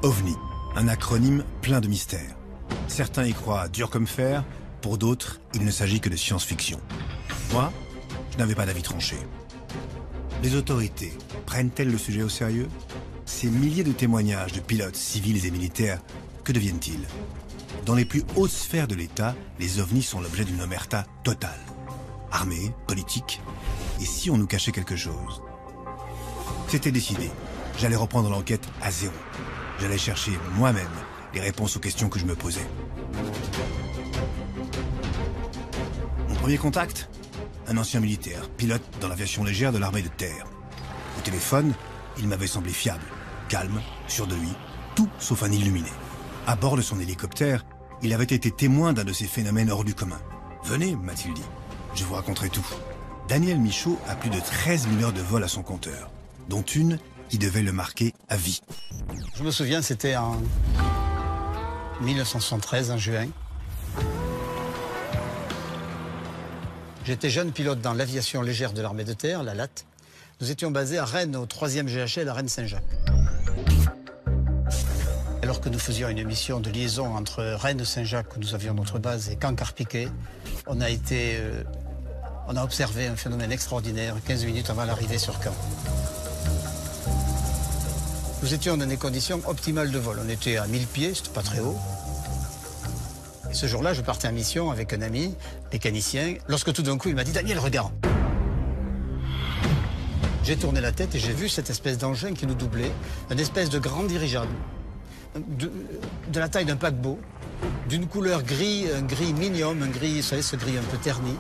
OVNI, un acronyme plein de mystères. Certains y croient dur comme fer, pour d'autres, il ne s'agit que de science-fiction. Moi, je n'avais pas d'avis tranché. Les autorités prennent-elles le sujet au sérieux? Ces milliers de témoignages de pilotes civils et militaires, que deviennent-ils? Dans les plus hautes sphères de l'État, les ovnis sont l'objet d'une omerta totale. Armée, politique, et si on nous cachait quelque chose? C'était décidé. J'allais reprendre l'enquête à zéro. J'allais chercher moi-même les réponses aux questions que je me posais. Mon premier contact? Un ancien militaire, pilote dans l'aviation légère de l'armée de terre. Au téléphone, il m'avait semblé fiable, calme, sûr de lui, tout sauf un illuminé. À bord de son hélicoptère, il avait été témoin d'un de ces phénomènes hors du commun. « Venez, m'a-t-il dit, je vous raconterai tout. » Daniel Michaud a plus de 13 000 heures de vol à son compteur, dont une qui devait le marquer à vie. Je me souviens, c'était en 1973, en juin. J'étais jeune pilote dans l'aviation légère de l'armée de terre, la LAT. Nous étions basés à Rennes, au 3e GHL, à Rennes-Saint-Jacques. Alors que nous faisions une mission de liaison entre Rennes-Saint-Jacques, où nous avions notre base, et Caen-Carpiquet, on a observé un phénomène extraordinaire 15 minutes avant l'arrivée sur Caen. Nous étions dans des conditions optimales de vol. On était à 1000 pieds, c'était pas très haut. Et ce jour-là, je partais en mission avec un ami, mécanicien, lorsque tout d'un coup, il m'a dit « Daniel, regarde !» J'ai tourné la tête et j'ai vu cette espèce d'engin qui nous doublait, une espèce de grand dirigeable, de la taille d'un paquebot, d'une couleur gris, un gris minium, un gris, vous savez, ce gris un peu terni,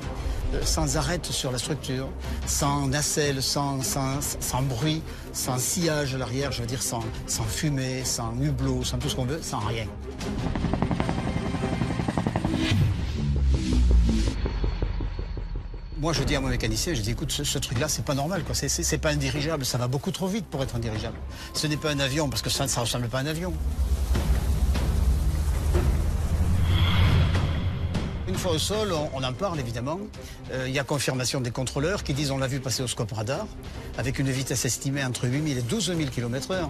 sans arête sur la structure, sans nacelle, sans bruit, sans sillage à l'arrière, je veux dire sans fumée, sans hublot, sans tout ce qu'on veut, sans rien. Moi, je dis à mon mécanicien, je dis, écoute, ce truc-là, c'est pas normal, quoi. C'est pas un dirigeable, ça va beaucoup trop vite pour être un dirigeable. Ce n'est pas un avion, parce que ça ne ressemble pas à un avion. Une fois au sol, on en parle évidemment. Il y a confirmation des contrôleurs qui disent on l'a vu passer au scope radar avec une vitesse estimée entre 8 000 et 12 000 km/h.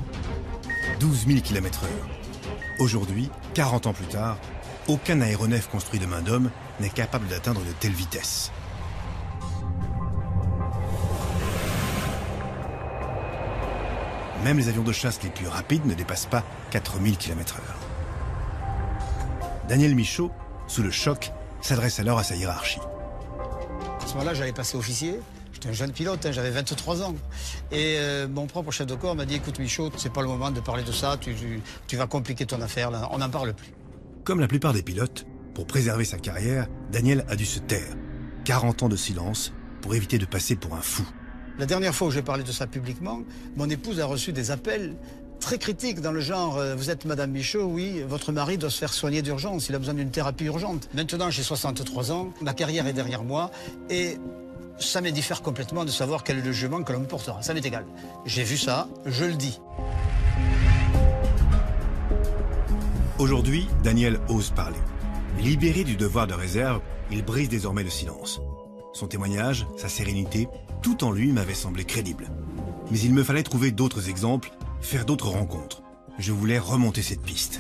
12 000 km/h. Aujourd'hui, 40 ans plus tard, aucun aéronef construit de main d'homme n'est capable d'atteindre de telles vitesses. Même les avions de chasse les plus rapides ne dépassent pas 4 000 km/h. Daniel Michaud, sous le choc, s'adresse alors à sa hiérarchie. À ce moment-là, j'allais passer officier. J'étais un jeune pilote, hein, j'avais 23 ans. Et mon propre chef de corps m'a dit, écoute Michaud, c'est pas le moment de parler de ça, tu vas compliquer ton affaire, là, on n'en parle plus. Comme la plupart des pilotes, pour préserver sa carrière, Daniel a dû se taire. 40 ans de silence pour éviter de passer pour un fou. La dernière fois où j'ai parlé de ça publiquement, mon épouse a reçu des appels très critiques dans le genre « Vous êtes Madame Michaud, oui, votre mari doit se faire soigner d'urgence, il a besoin d'une thérapie urgente. » Maintenant, j'ai 63 ans, ma carrière est derrière moi et ça m'indiffère complètement de savoir quel est le jugement que l'on me portera. Ça m'est égal. J'ai vu ça, je le dis. Aujourd'hui, Daniel ose parler. Libéré du devoir de réserve, il brise désormais le silence. Son témoignage, sa sérénité, tout en lui m'avait semblé crédible. Mais il me fallait trouver d'autres exemples, faire d'autres rencontres. Je voulais remonter cette piste.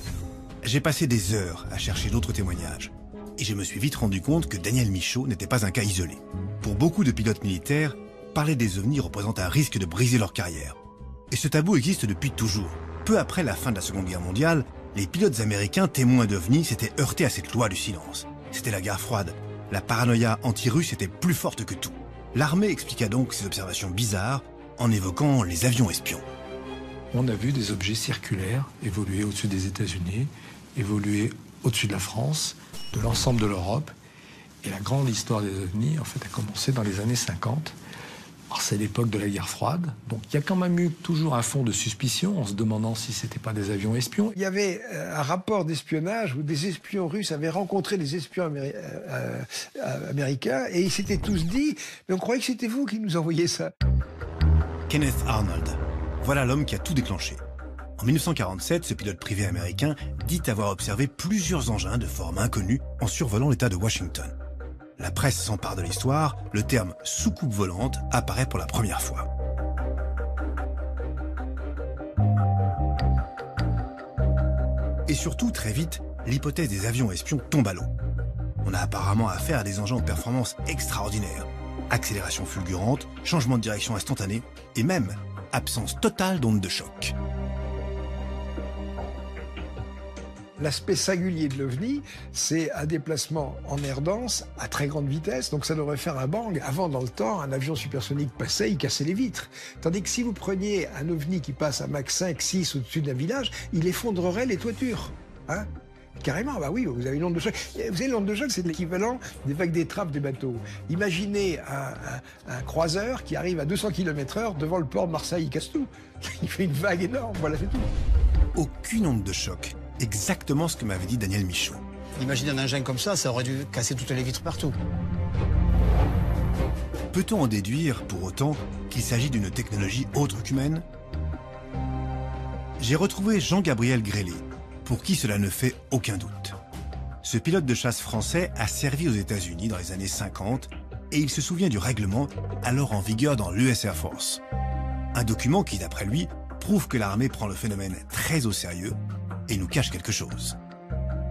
J'ai passé des heures à chercher d'autres témoignages. Et je me suis vite rendu compte que Daniel Michaud n'était pas un cas isolé. Pour beaucoup de pilotes militaires, parler des ovnis représente un risque de briser leur carrière. Et ce tabou existe depuis toujours. Peu après la fin de la Seconde Guerre mondiale, les pilotes américains témoins d'ovnis s'étaient heurtés à cette loi du silence. C'était la guerre froide. La paranoïa anti-russe était plus forte que tout. L'armée expliqua donc ces observations bizarres en évoquant les avions espions. On a vu des objets circulaires évoluer au-dessus des États-Unis, évoluer au-dessus de la France, de l'ensemble de l'Europe. Et la grande histoire des ovnis, en fait, a commencé dans les années 50. Alors, c'est l'époque de la guerre froide. Donc, il y a quand même eu toujours un fond de suspicion en se demandant si c'était pas des avions espions. Il y avait un rapport d'espionnage où des espions russes avaient rencontré des espions américains et ils s'étaient tous dit « Mais on croyait que c'était vous qui nous envoyiez ça ». Kenneth Arnold. Voilà l'homme qui a tout déclenché. En 1947, ce pilote privé américain dit avoir observé plusieurs engins de forme inconnue en survolant l'État de Washington. La presse s'empare de l'histoire, le terme « soucoupe volante » apparaît pour la première fois. Et surtout, très vite, l'hypothèse des avions espions tombe à l'eau. On a apparemment affaire à des engins aux performances extraordinaires. Accélération fulgurante, changement de direction instantané et même absence totale d'ondes de choc. L'aspect singulier de l'OVNI, c'est un déplacement en air dense à très grande vitesse, donc ça devrait faire un bang. Avant, dans le temps, un avion supersonique passait, il cassait les vitres. Tandis que si vous preniez un OVNI qui passe à Mach 5, 6 au-dessus d'un village, il effondrerait les toitures. Hein? Carrément, bah oui, vous avez une onde de choc. Vous savez, l'onde de choc, c'est l'équivalent des vagues d'étrave des bateaux. Imaginez un croiseur qui arrive à 200 km/h devant le port de Marseille, il casse tout. Il fait une vague énorme, voilà, c'est tout. Aucune onde de choc. Exactement ce que m'avait dit Daniel Michaud. Imaginez un engin comme ça aurait dû casser toutes les vitres partout. Peut-on en déduire, pour autant, qu'il s'agit d'une technologie autre qu'humaine? J'ai retrouvé Jean-Gabriel Grélé, pour qui cela ne fait aucun doute. Ce pilote de chasse français a servi aux États-Unis dans les années 50 et il se souvient du règlement alors en vigueur dans l'US Air Force. Un document qui, d'après lui, prouve que l'armée prend le phénomène très au sérieux et nous cache quelque chose.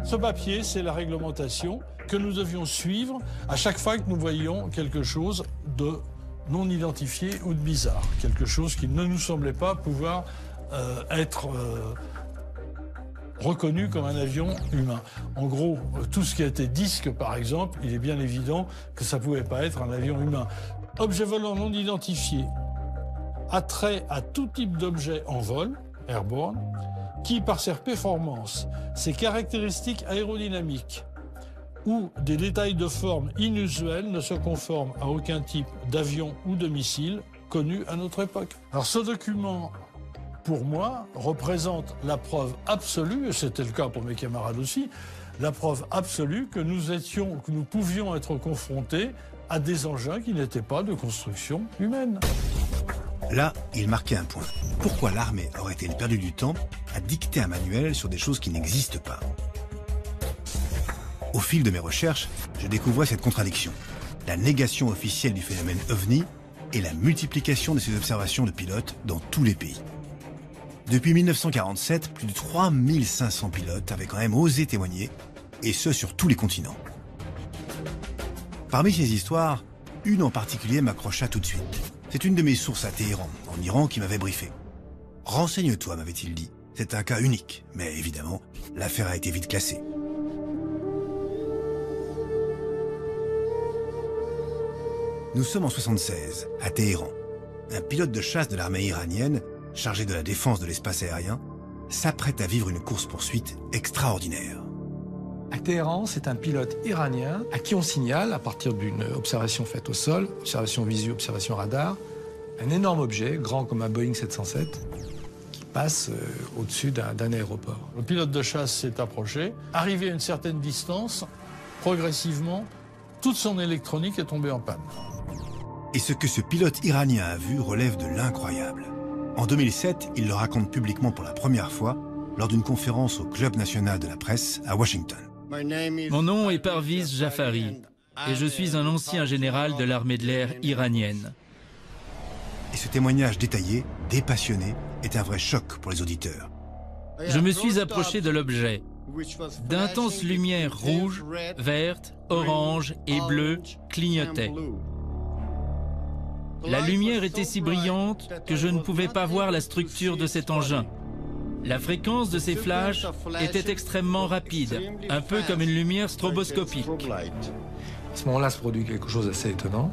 Ce papier, c'est la réglementation que nous devions suivre à chaque fois que nous voyions quelque chose de non identifié ou de bizarre. Quelque chose qui ne nous semblait pas pouvoir être reconnu comme un avion humain. En gros, tout ce qui a été disque, par exemple, il est bien évident que ça ne pouvait pas être un avion humain. Objet volant non identifié a trait à tout type d'objet en vol, airborne, qui, par ses performances, ses caractéristiques aérodynamiques ou des détails de forme inusuels ne se conforment à aucun type d'avion ou de missile connu à notre époque. Alors ce document, pour moi, représente la preuve absolue, et c'était le cas pour mes camarades aussi, la preuve absolue que nous pouvions être confrontés à des engins qui n'étaient pas de construction humaine. Là, il marquait un point. Pourquoi l'armée aurait-elle perdu du temps à dicter un manuel sur des choses qui n'existent pas? Au fil de mes recherches, je découvrais cette contradiction. La négation officielle du phénomène OVNI et la multiplication de ces observations de pilotes dans tous les pays. Depuis 1947, plus de 3500 pilotes avaient quand même osé témoigner, et ce sur tous les continents. Parmi ces histoires, une en particulier m'accrocha tout de suite. C'est une de mes sources à Téhéran, en Iran, qui m'avait briefé. « Renseigne-toi », m'avait-il dit. C'est un cas unique, mais évidemment, l'affaire a été vite classée. Nous sommes en 1976, à Téhéran. Un pilote de chasse de l'armée iranienne, chargé de la défense de l'espace aérien, s'apprête à vivre une course-poursuite extraordinaire. À Téhéran, c'est un pilote iranien à qui on signale, à partir d'une observation faite au sol, observation visu, observation radar, un énorme objet, grand comme un Boeing 707, qui passe au-dessus d'un aéroport. Le pilote de chasse s'est approché. Arrivé à une certaine distance, progressivement, toute son électronique est tombée en panne. Et ce que ce pilote iranien a vu relève de l'incroyable. En 2007, il le raconte publiquement pour la première fois lors d'une conférence au Club national de la presse à Washington. Mon nom est Parviz Jafari et je suis un ancien général de l'armée de l'air iranienne. Et ce témoignage détaillé, dépassionné, est un vrai choc pour les auditeurs. Je me suis approché de l'objet. D'intenses lumières rouges, vertes, oranges et bleues clignotaient. La lumière était si brillante que je ne pouvais pas voir la structure de cet engin. La fréquence de ces flashs était extrêmement rapide, un peu comme une lumière stroboscopique. À ce moment-là se produit quelque chose d'assez étonnant.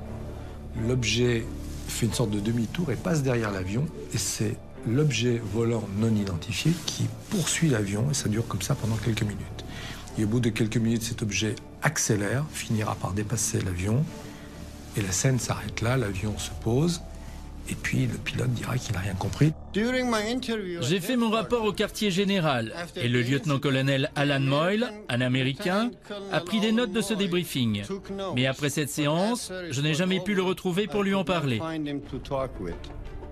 L'objet fait une sorte de demi-tour et passe derrière l'avion. Et c'est l'objet volant non identifié qui poursuit l'avion. Et ça dure comme ça pendant quelques minutes. Et au bout de quelques minutes, cet objet accélère, finira par dépasser l'avion. Et la scène s'arrête là, l'avion se pose. Et puis le pilote dira qu'il n'a rien compris. J'ai fait mon rapport au quartier général et le lieutenant-colonel Alan Moyle, un Américain, a pris des notes de ce débriefing. Mais après cette séance, je n'ai jamais pu le retrouver pour lui en parler.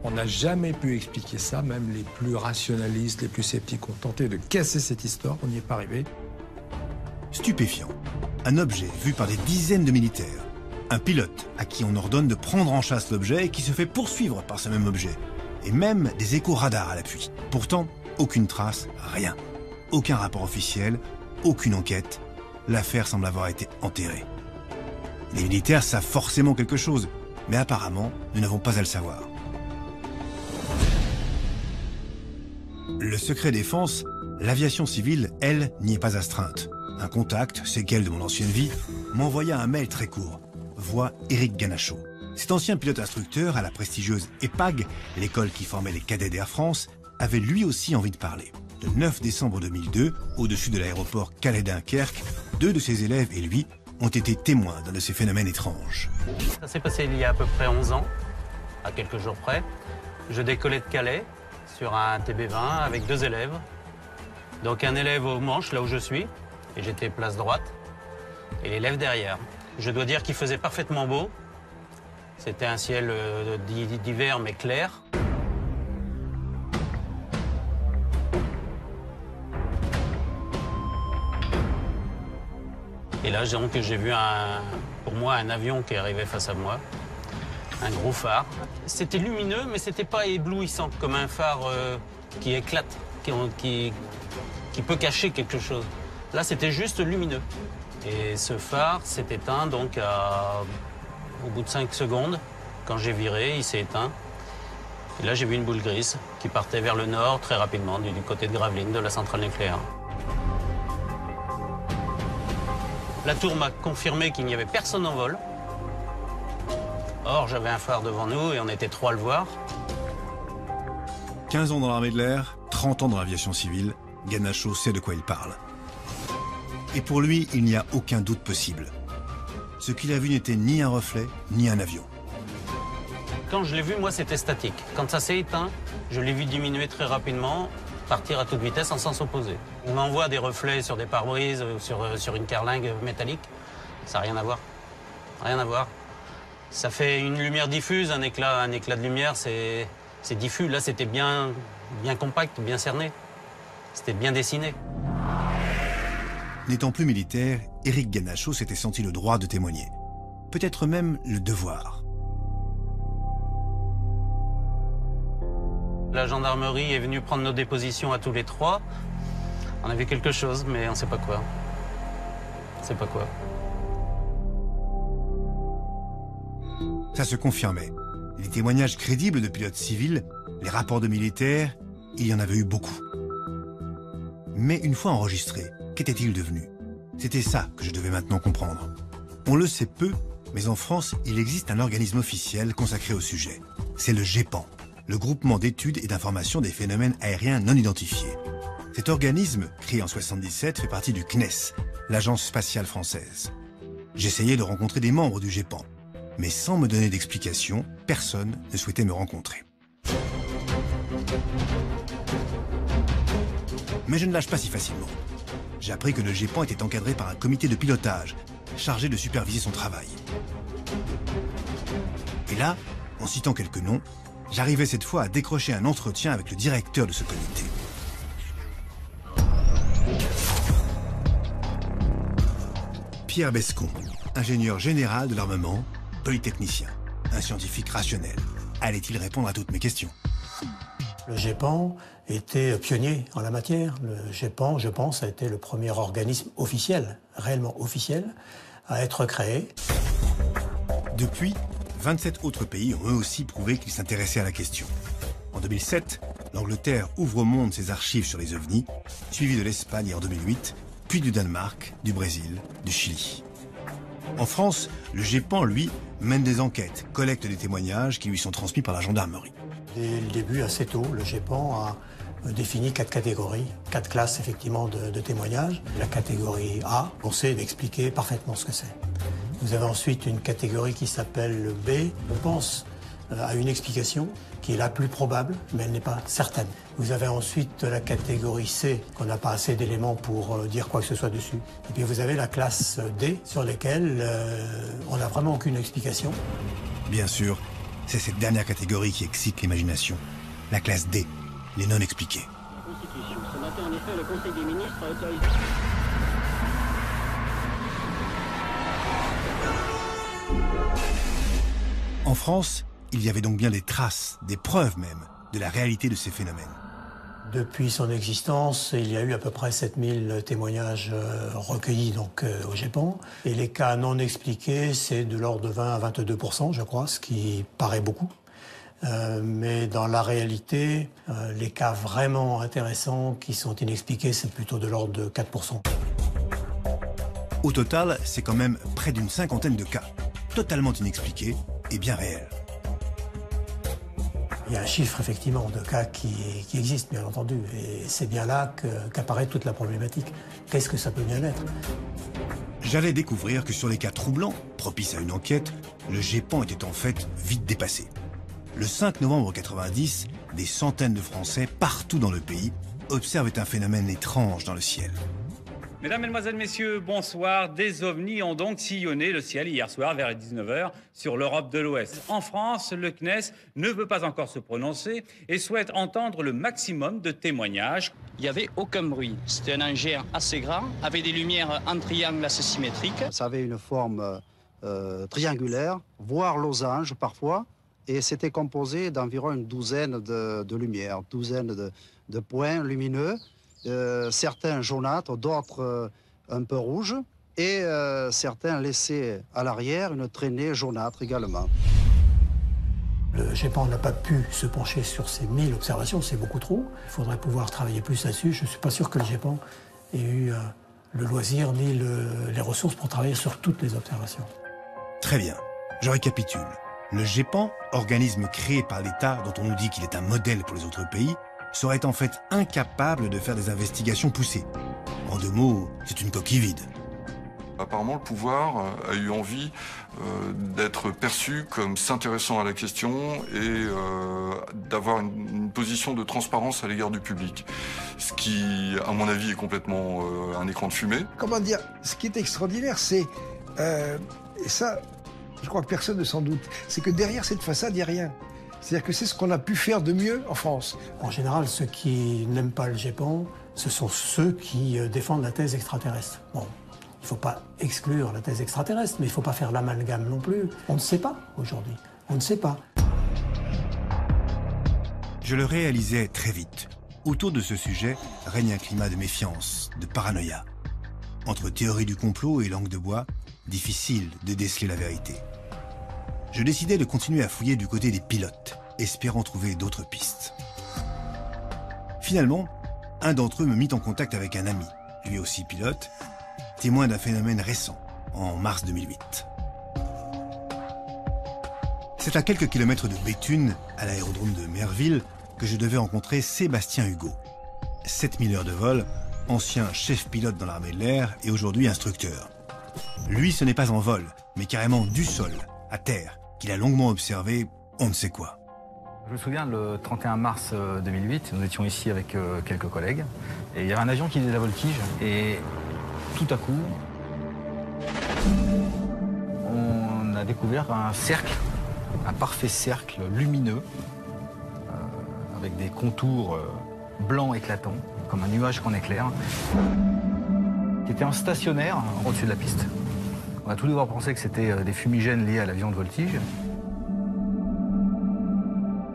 On n'a jamais pu expliquer ça, même les plus rationalistes, les plus sceptiques ont tenté de casser cette histoire, on n'y est pas arrivé. Stupéfiant. Un objet vu par des dizaines de militaires. Un pilote à qui on ordonne de prendre en chasse l'objet et qui se fait poursuivre par ce même objet. Et même des échos radars à l'appui. Pourtant, aucune trace, rien. Aucun rapport officiel, aucune enquête. L'affaire semble avoir été enterrée. Les militaires savent forcément quelque chose, mais apparemment, nous n'avons pas à le savoir. Le secret défense, l'aviation civile, elle, n'y est pas astreinte. Un contact, séquelle de mon ancienne vie, m'envoya un mail très court. Voix Éric Ganachaud. Cet ancien pilote instructeur à la prestigieuse EPAG, l'école qui formait les cadets d'Air France, avait lui aussi envie de parler. Le 9 décembre 2002, au-dessus de l'aéroport Calais-Dunkerque, 2 de ses élèves et lui ont été témoins d'un de ces phénomènes étranges. Ça s'est passé il y a à peu près 11 ans, à quelques jours près. Je décollais de Calais sur un TB20 avec 2 élèves. Donc un élève au manche, là où je suis, et j'étais place droite, et l'élève derrière. Je dois dire qu'il faisait parfaitement beau. C'était un ciel d'hiver mais clair. Et là, donc, j'ai vu pour moi un avion qui arrivait face à moi, un gros phare. C'était lumineux, mais c'était pas éblouissant, comme un phare qui éclate, qui peut cacher quelque chose. Là, c'était juste lumineux. Et ce phare s'est éteint donc au bout de 5 secondes. Quand j'ai viré, il s'est éteint. Et là, j'ai vu une boule grise qui partait vers le nord très rapidement, du côté de Gravelines, de la centrale nucléaire. La tour m'a confirmé qu'il n'y avait personne en vol. Or, j'avais un phare devant nous et on était 3 à le voir. 15 ans dans l'armée de l'air, 30 ans dans l'aviation civile, Ganachaud sait de quoi il parle. Et pour lui, il n'y a aucun doute possible. Ce qu'il a vu n'était ni un reflet, ni un avion. Quand je l'ai vu, moi, c'était statique. Quand ça s'est éteint, je l'ai vu diminuer très rapidement, partir à toute vitesse en sens opposé. On envoie des reflets sur des pare-brises, sur une carlingue métallique. Ça n'a rien à voir. Rien à voir. Ça fait une lumière diffuse, un éclat de lumière, c'est diffus. Là, c'était bien compact, bien cerné. C'était bien dessiné. N'étant plus militaire, Éric Ganachaud s'était senti le droit de témoigner. Peut-être même le devoir. La gendarmerie est venue prendre nos dépositions à tous les 3. On a vu quelque chose, mais on ne sait pas quoi. On ne sait pas quoi. Ça se confirmait. Les témoignages crédibles de pilotes civils, les rapports de militaires, il y en avait eu beaucoup. Mais une fois enregistrés, qu'était-il devenu? C'était ça que je devais maintenant comprendre. On le sait peu, mais en France, il existe un organisme officiel consacré au sujet. C'est le GEPAN, le groupement d'études et d'informations des phénomènes aériens non identifiés. Cet organisme, créé en 1977, fait partie du CNES, l'Agence spatiale française. J'essayais de rencontrer des membres du GEPAN, mais sans me donner d'explication, personne ne souhaitait me rencontrer. Mais je ne lâche pas si facilement. J'ai appris que le GEPAN était encadré par un comité de pilotage, chargé de superviser son travail. Et là, en citant quelques noms, j'arrivais cette fois à décrocher un entretien avec le directeur de ce comité. Pierre Bescon, ingénieur général de l'armement, polytechnicien, un scientifique rationnel. Allait-il répondre à toutes mes questions? Le GEPAN était pionnier en la matière. Le GEPAN, je pense, a été le premier organisme officiel, réellement officiel, à être créé. Depuis, 27 autres pays ont eux aussi prouvé qu'ils s'intéressaient à la question. En 2007, l'Angleterre ouvre au monde ses archives sur les ovnis, suivi de l'Espagne en 2008, puis du Danemark, du Brésil, du Chili. En France, le GEPAN, lui, mène des enquêtes, collecte des témoignages qui lui sont transmis par la gendarmerie. Dès le début, assez tôt, le GEPAN a défini 4 catégories, 4 classes effectivement de témoignages. La catégorie A, on sait expliquer parfaitement ce que c'est. Vous avez ensuite une catégorie qui s'appelle le B. On pense à une explication qui est la plus probable, mais elle n'est pas certaine. Vous avez ensuite la catégorie C, qu'on n'a pas assez d'éléments pour dire quoi que ce soit dessus. Et puis vous avez la classe D, sur laquelle on n'a vraiment aucune explication. Bien sûr, C'est cette dernière catégorie qui excite l'imagination. La classe D, les non expliqués. Constitution. Ce matin, en effet, le Conseil des ministres a autorisé... En France, il y avait donc bien des traces, des preuves même, de la réalité de ces phénomènes. Depuis son existence, il y a eu à peu près 7000 témoignages recueillis donc, au GEPAN. Et les cas non expliqués, c'est de l'ordre de 20 à 22%, je crois, ce qui paraît beaucoup. Mais dans la réalité, les cas vraiment intéressants qui sont inexpliqués, c'est plutôt de l'ordre de 4%. Au total, c'est quand même près d'une cinquantaine de cas, totalement inexpliqués et bien réels. Il y a un chiffre, effectivement, de cas qui existent, bien entendu. Et c'est bien là qu'apparaît toute la problématique. Qu'est-ce que ça peut bien être? J'allais découvrir que sur les cas troublants, propices à une enquête, le GEPAN était en fait vite dépassé. Le 5 novembre 90, des centaines de Français, partout dans le pays, observent un phénomène étrange dans le ciel. Mesdames, Mesdemoiselles, Messieurs, bonsoir. Des ovnis ont donc sillonné le ciel hier soir vers les 19h sur l'Europe de l'Ouest. En France, le CNES ne veut pas encore se prononcer et souhaite entendre le maximum de témoignages. Il n'y avait aucun bruit. C'était un engin assez grand, avec des lumières en triangle assez symétriques. Ça avait une forme triangulaire, voire losange parfois, et c'était composé d'environ une douzaine de lumières, douzaine de points lumineux. Certains jaunâtres, d'autres un peu rouges, et certains laissaient à l'arrière une traînée jaunâtre également. Le GEPAN n'a pas pu se pencher sur ces 1000 observations, c'est beaucoup trop. Il faudrait pouvoir travailler plus là-dessus. Je ne suis pas sûr que le GEPAN ait eu le loisir ni les ressources pour travailler sur toutes les observations. Très bien, je récapitule. Le GEPAN, organisme créé par l'État dont on nous dit qu'il est un modèle pour les autres pays, serait en fait incapable de faire des investigations poussées. En deux mots, c'est une coquille vide. Apparemment, le pouvoir a eu envie d'être perçu comme s'intéressant à la question et d'avoir une position de transparence à l'égard du public. Ce qui, à mon avis, est complètement un écran de fumée. Comment dire, ce qui est extraordinaire, c'est, et ça, je crois que personne ne s'en doute, c'est que derrière cette façade, il n'y a rien. C'est-à-dire que c'est ce qu'on a pu faire de mieux en France. En général, ceux qui n'aiment pas le GEPAN, ce sont ceux qui défendent la thèse extraterrestre. Bon, il ne faut pas exclure la thèse extraterrestre, mais il ne faut pas faire l'amalgame non plus. On ne sait pas aujourd'hui. On ne sait pas. Je le réalisais très vite. Autour de ce sujet règne un climat de méfiance, de paranoïa. Entre théorie du complot et langue de bois, difficile de déceler la vérité. Je décidai de continuer à fouiller du côté des pilotes, espérant trouver d'autres pistes. Finalement, un d'entre eux me mit en contact avec un ami, lui aussi pilote, témoin d'un phénomène récent, en mars 2008. C'est à quelques kilomètres de Béthune, à l'aérodrome de Merville, que je devais rencontrer Sébastien Hugo. 7000 heures de vol, ancien chef pilote dans l'armée de l'air et aujourd'hui instructeur. Lui, ce n'est pas en vol, mais carrément du sol, à terre, qu'il a longuement observé on ne sait quoi. Je me souviens, le 31 mars 2008, nous étions ici avec quelques collègues, et il y avait un avion qui faisait la voltige, et tout à coup, on a découvert un cercle, un parfait cercle lumineux, avec des contours blancs éclatants, comme un nuage qu'on éclaire, qui était en stationnaire au-dessus de la piste. On a tout d'abord pensé que c'était des fumigènes liés à l'avion de voltige.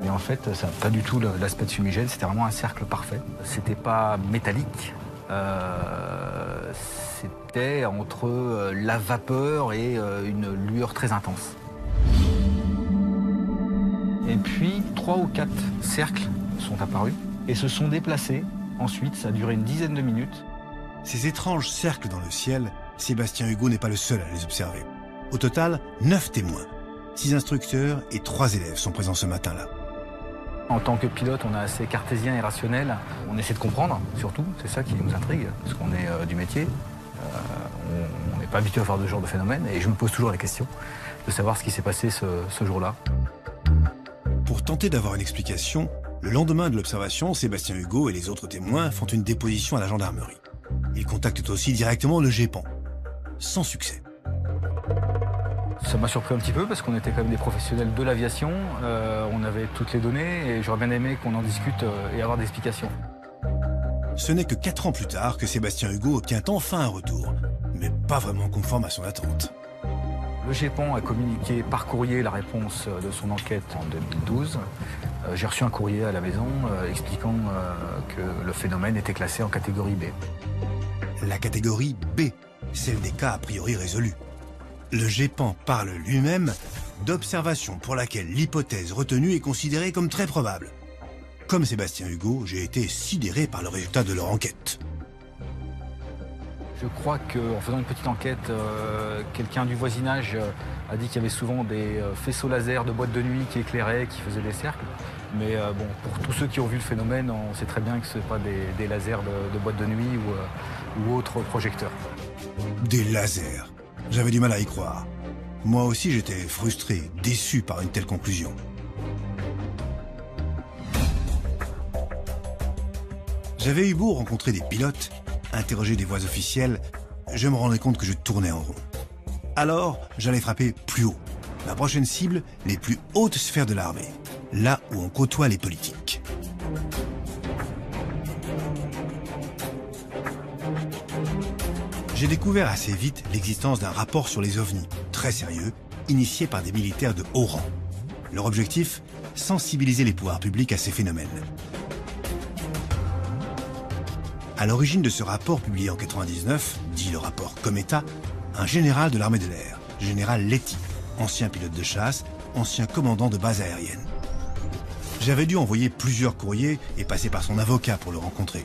Mais en fait, ça n'a pas du tout l'aspect de fumigène, c'était vraiment un cercle parfait. C'était pas métallique, c'était entre la vapeur et une lueur très intense. Et puis, 3 ou 4 cercles sont apparus et se sont déplacés. Ensuite, ça a duré une dizaine de minutes. Ces étranges cercles dans le ciel, Sébastien Hugo n'est pas le seul à les observer. Au total, 9 témoins, 6 instructeurs et 3 élèves sont présents ce matin-là. En tant que pilote, on est assez cartésien et rationnel. On essaie de comprendre, surtout, c'est ça qui nous intrigue, parce qu'on est du métier. On n'est pas habitué à faire ce genre de phénomène, et je me pose toujours la question de savoir ce qui s'est passé ce jour-là. Pour tenter d'avoir une explication, le lendemain de l'observation, Sébastien Hugo et les autres témoins font une déposition à la gendarmerie. Ils contactent aussi directement le GEPAN. Sans succès. Ça m'a surpris un petit peu parce qu'on était quand même des professionnels de l'aviation, on avait toutes les données et j'aurais bien aimé qu'on en discute et avoir des explications. Ce n'est que 4 ans plus tard que Sébastien Hugo obtient enfin un retour, mais pas vraiment conforme à son attente. Le GEPAN a communiqué par courrier la réponse de son enquête en 2012. J'ai reçu un courrier à la maison expliquant que le phénomène était classé en catégorie B. La catégorie B, celle des cas a priori résolus. Le GEPAN parle lui-même d'observation pour laquelle l'hypothèse retenue est considérée comme très probable. Comme Sébastien Hugo, j'ai été sidéré par le résultat de leur enquête. Je crois qu'en faisant une petite enquête, quelqu'un du voisinage a dit qu'il y avait souvent des faisceaux laser de boîtes de nuit qui éclairaient, qui faisaient des cercles. Mais bon, pour tous ceux qui ont vu le phénomène, on sait très bien que ce n'est pas des lasers de boîtes de nuit ou autres projecteurs. Des lasers. J'avais du mal à y croire. Moi aussi, j'étais frustré, déçu par une telle conclusion. J'avais eu beau rencontrer des pilotes, interroger des voix officielles, je me rendais compte que je tournais en rond. Alors, j'allais frapper plus haut. Ma prochaine cible, les plus hautes sphères de l'armée, là où on côtoie les politiques. J'ai découvert assez vite l'existence d'un rapport sur les ovnis, très sérieux, initié par des militaires de haut rang. Leur objectif, sensibiliser les pouvoirs publics à ces phénomènes. À l'origine de ce rapport publié en 1999, dit le rapport Cometa, un général de l'armée de l'air, général Letty, ancien pilote de chasse, ancien commandant de base aérienne. J'avais dû envoyer plusieurs courriers et passer par son avocat pour le rencontrer.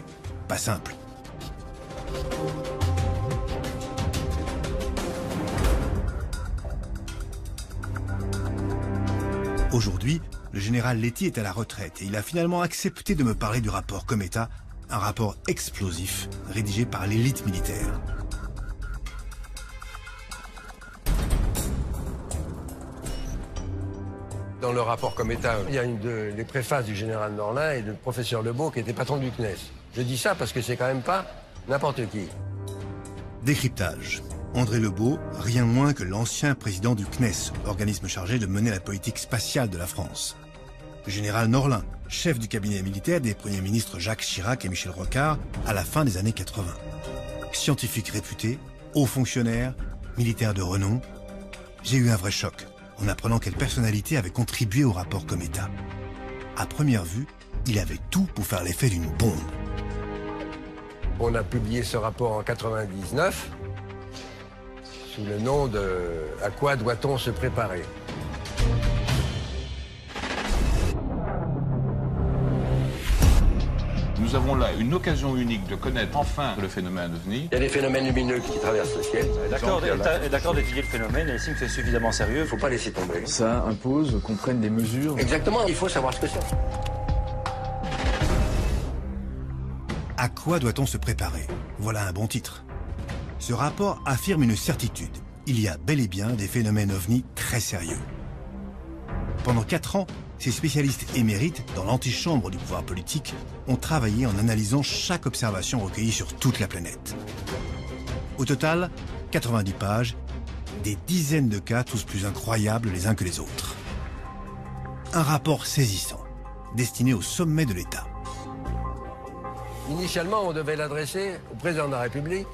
Pas simple. Aujourd'hui, le général Letty est à la retraite et il a finalement accepté de me parler du rapport Cometa, un rapport explosif rédigé par l'élite militaire. Dans le rapport Cometa, il y a les préfaces du général Norlin et du professeur Lebeau qui était patron du CNES. Je dis ça parce que c'est quand même pas n'importe qui. Décryptage. André Lebeau, rien moins que l'ancien président du CNES, organisme chargé de mener la politique spatiale de la France. Le général Norlin, chef du cabinet militaire des premiers ministres Jacques Chirac et Michel Rocard à la fin des années 80. Scientifique réputé, haut fonctionnaire, militaire de renom, j'ai eu un vrai choc en apprenant quelle personnalité avait contribué au rapport Cometa. À première vue, il avait tout pour faire l'effet d'une bombe. On a publié ce rapport en 99 sous le nom de « À quoi doit-on se préparer ?» Nous avons là une occasion unique de connaître enfin le phénomène OVNI. Il y a des phénomènes lumineux qui traversent le ciel. D'accord d'étudier le phénomène et estime que c'est suffisamment sérieux. Il ne faut pas laisser tomber. Ça impose qu'on prenne des mesures. Exactement, il faut savoir ce que c'est. À quoi doit-on se préparer? Voilà un bon titre. Ce rapport affirme une certitude. Il y a bel et bien des phénomènes ovnis très sérieux. Pendant 4 ans, ces spécialistes émérites, dans l'antichambre du pouvoir politique, ont travaillé en analysant chaque observation recueillie sur toute la planète. Au total, 90 pages, des dizaines de cas, tous plus incroyables les uns que les autres. Un rapport saisissant, destiné au sommet de l'État. Initialement, on devait l'adresser au président de la République,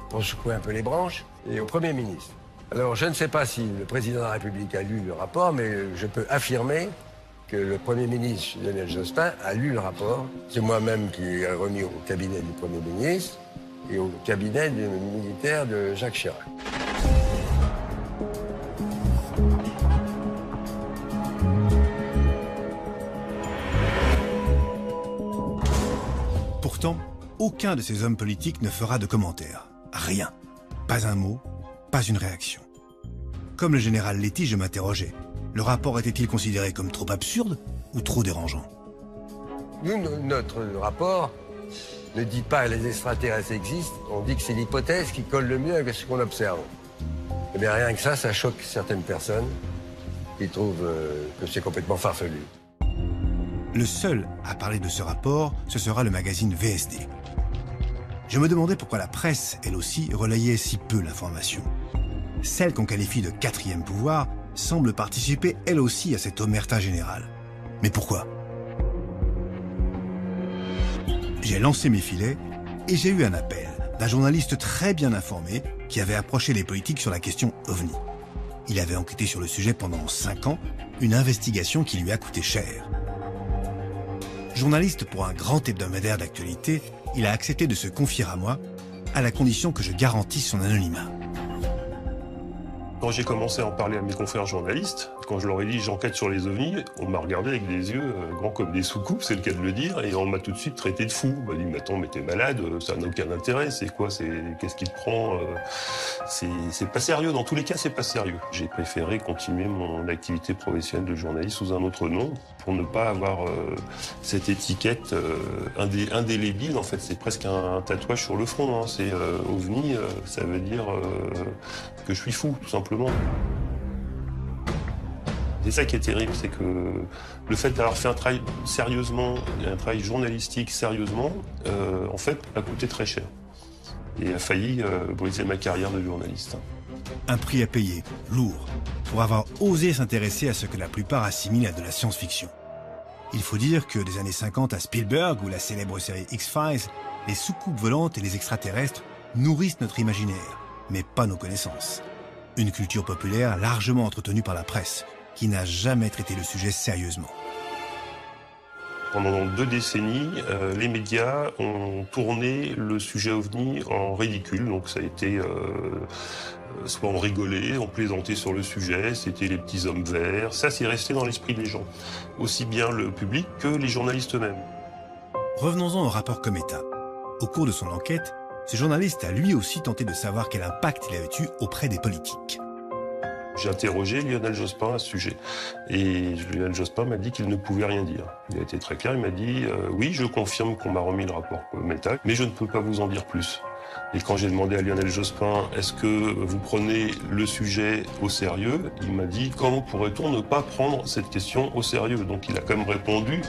pour secouer un peu les branches, et au Premier ministre. Alors, je ne sais pas si le président de la République a lu le rapport, mais je peux affirmer que le Premier ministre, Lionel Jospin, a lu le rapport. C'est moi-même qui ai remis au cabinet du Premier ministre et au cabinet du militaire de Jacques Chirac. Pourtant, aucun de ces hommes politiques ne fera de commentaires. Rien. Pas un mot, pas une réaction. Comme le général Letty, je m'interrogeais. Le rapport était-il considéré comme trop absurde ou trop dérangeant? Nous, notre rapport ne dit pas que les extraterrestres existent, on dit que c'est l'hypothèse qui colle le mieux avec ce qu'on observe. Eh bien, rien que ça choque certaines personnes qui trouvent que c'est complètement farfelu. Le seul à parler de ce rapport, ce sera le magazine VSD. Je me demandais pourquoi la presse, elle aussi, relayait si peu l'information. celle qu'on qualifie de quatrième pouvoir semble participer elle aussi à cette omerta générale. Mais pourquoi? J'ai lancé mes filets et j'ai eu un appel d'un journaliste très bien informé qui avait approché les politiques sur la question OVNI. Il avait enquêté sur le sujet pendant 5 ans, une investigation qui lui a coûté cher. Journaliste pour un grand hebdomadaire d'actualité, il a accepté de se confier à moi, à la condition que je garantisse son anonymat. Quand j'ai commencé à en parler à mes confrères journalistes, quand je leur ai dit j'enquête sur les ovnis, on m'a regardé avec des yeux grands comme des soucoupes, c'est le cas de le dire, et on m'a tout de suite traité de fou. On m'a dit mais attends, mais t'es malade, ça n'a aucun intérêt, c'est quoi, qu'est-ce qui te prend, c'est pas sérieux, dans tous les cas c'est pas sérieux. J'ai préféré continuer mon activité professionnelle de journaliste sous un autre nom pour ne pas avoir cette étiquette indélébile. En fait, c'est presque un tatouage sur le front, hein. C'est OVNI, ça veut dire que je suis fou, tout simplement. C'est ça qui est terrible, c'est que le fait d'avoir fait un travail sérieusement, un travail journalistique sérieusement, en fait, a coûté très cher. Et a failli briser ma carrière de journaliste. Un prix à payer, lourd, pour avoir osé s'intéresser à ce que la plupart assimilent à de la science-fiction. Il faut dire que des années 50 à Spielberg ou la célèbre série X-Files, les soucoupes volantes et les extraterrestres nourrissent notre imaginaire, mais pas nos connaissances. Une culture populaire largement entretenue par la presse, qui n'a jamais traité le sujet sérieusement. Pendant 2 décennies, les médias ont tourné le sujet OVNI en ridicule. Donc ça a été, soit on rigolait, on plaisantait sur le sujet, c'était les petits hommes verts. Ça, c'est resté dans l'esprit des gens, aussi bien le public que les journalistes eux-mêmes. Revenons-en au rapport Cometa. Au cours de son enquête, ce journaliste a lui aussi tenté de savoir quel impact il avait eu auprès des politiques. J'ai interrogé Lionel Jospin à ce sujet. Et Lionel Jospin m'a dit qu'il ne pouvait rien dire. Il a été très clair, il m'a dit oui, je confirme qu'on m'a remis le rapport Cometa, mais je ne peux pas vous en dire plus. Et quand j'ai demandé à Lionel Jospin, est-ce que vous prenez le sujet au sérieux, il m'a dit comment pourrait-on ne pas prendre cette question au sérieux. Donc il a quand même répondu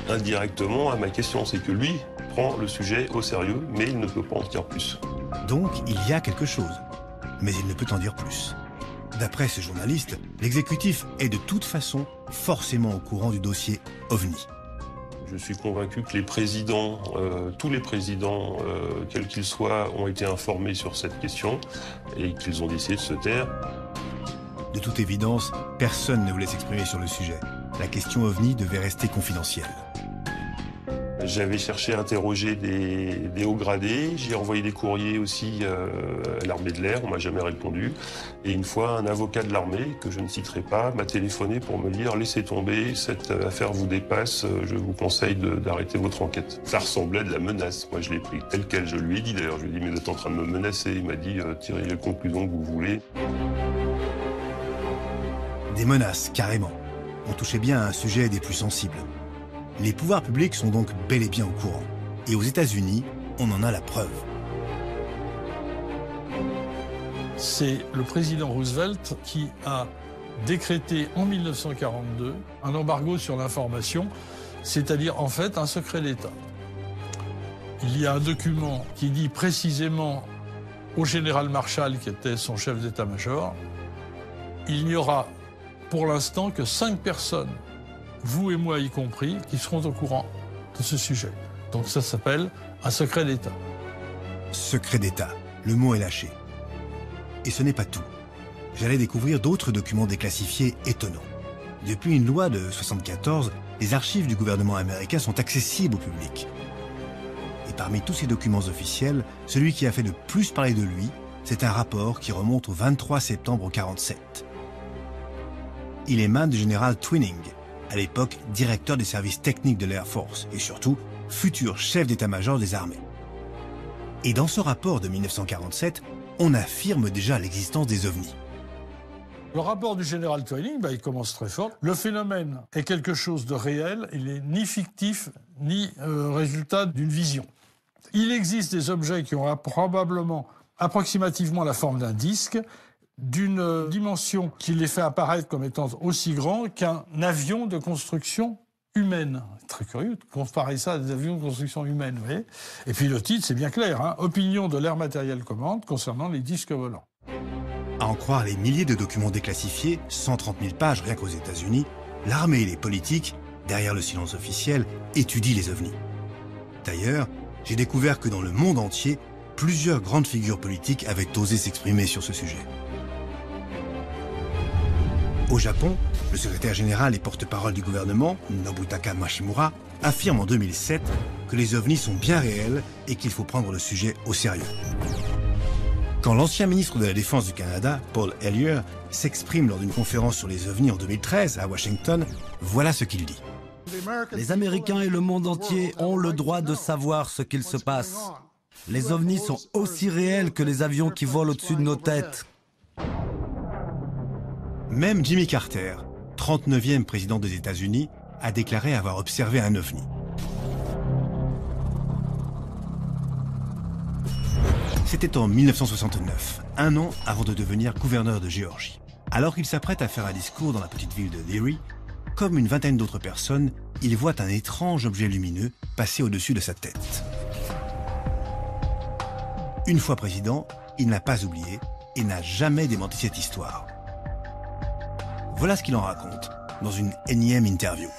indirectement à ma question, c'est que lui prend le sujet au sérieux, mais il ne peut pas en dire plus. Donc il y a quelque chose, mais il ne peut en dire plus. D'après ce journaliste, l'exécutif est de toute façon forcément au courant du dossier OVNI. Je suis convaincu que les présidents, tous les présidents, quels qu'ils soient, ont été informés sur cette question et qu'ils ont décidé de se taire. De toute évidence, personne ne voulait s'exprimer sur le sujet. La question OVNI devait rester confidentielle. J'avais cherché à interroger des hauts gradés, j'ai envoyé des courriers aussi à l'armée de l'air, on m'a jamais répondu. Et une fois, un avocat de l'armée, que je ne citerai pas, m'a téléphoné pour me dire « Laissez tomber, cette affaire vous dépasse, je vous conseille d'arrêter votre enquête ». Ça ressemblait à de la menace, moi je l'ai pris tel quel, je lui ai dit d'ailleurs, je lui ai dit « Mais vous êtes en train de me menacer ». Il m'a dit « Tirez les conclusions que vous voulez ». Des menaces, carrément. On touchait bien à un sujet des plus sensibles. Les pouvoirs publics sont donc bel et bien au courant. Et aux États-Unis, on en a la preuve. C'est le président Roosevelt qui a décrété en 1942 un embargo sur l'information, c'est-à-dire en fait un secret d'État. Il y a un document qui dit précisément au général Marshall, qui était son chef d'état-major, il n'y aura pour l'instant que 5 personnes, vous et moi y compris, qui seront au courant de ce sujet. Donc ça s'appelle un secret d'État. Secret d'État, le mot est lâché. Et ce n'est pas tout. J'allais découvrir d'autres documents déclassifiés étonnants. Depuis une loi de 1974, les archives du gouvernement américain sont accessibles au public. Et parmi tous ces documents officiels, celui qui a fait le plus parler de lui, c'est un rapport qui remonte au 23 septembre 1947. Il émane du général Twining, à l'époque directeur des services techniques de l'Air Force et surtout futur chef d'état-major des armées. Et dans ce rapport de 1947, on affirme déjà l'existence des ovnis. Le rapport du général Twining, il commence très fort. Le phénomène est quelque chose de réel, il n'est ni fictif, ni résultat d'une vision. Il existe des objets qui ont probablement approximativement la forme d'un disque, d'une dimension qui les fait apparaître comme étant aussi grand qu'un avion de construction humaine. Très curieux de comparer ça à des avions de construction humaine, vous voyez. Et puis le titre, c'est bien clair, hein, Opinion de l'Air Materiel Command concernant les disques volants. À en croire les milliers de documents déclassifiés, 130 000 pages rien qu'aux États-Unis, l'armée et les politiques, derrière le silence officiel, étudient les ovnis. D'ailleurs, j'ai découvert que dans le monde entier, plusieurs grandes figures politiques avaient osé s'exprimer sur ce sujet. Au Japon, le secrétaire général et porte-parole du gouvernement, Nobutaka Mashimura, affirme en 2007 que les ovnis sont bien réels et qu'il faut prendre le sujet au sérieux. Quand l'ancien ministre de la Défense du Canada, Paul Hellyer, s'exprime lors d'une conférence sur les ovnis en 2013 à Washington, voilà ce qu'il dit. Les Américains et le monde entier ont le droit de savoir ce qu'il se passe. Les ovnis sont aussi réels que les avions qui volent au-dessus de nos têtes. Même Jimmy Carter, 39e président des États-Unis, a déclaré avoir observé un ovni. C'était en 1969, un an avant de devenir gouverneur de Géorgie. Alors qu'il s'apprête à faire un discours dans la petite ville de Leary, comme une vingtaine d'autres personnes, il voit un étrange objet lumineux passer au-dessus de sa tête. Une fois président, il n'a pas oublié et n'a jamais démenti cette histoire. Voilà ce qu'il en raconte dans une énième interview.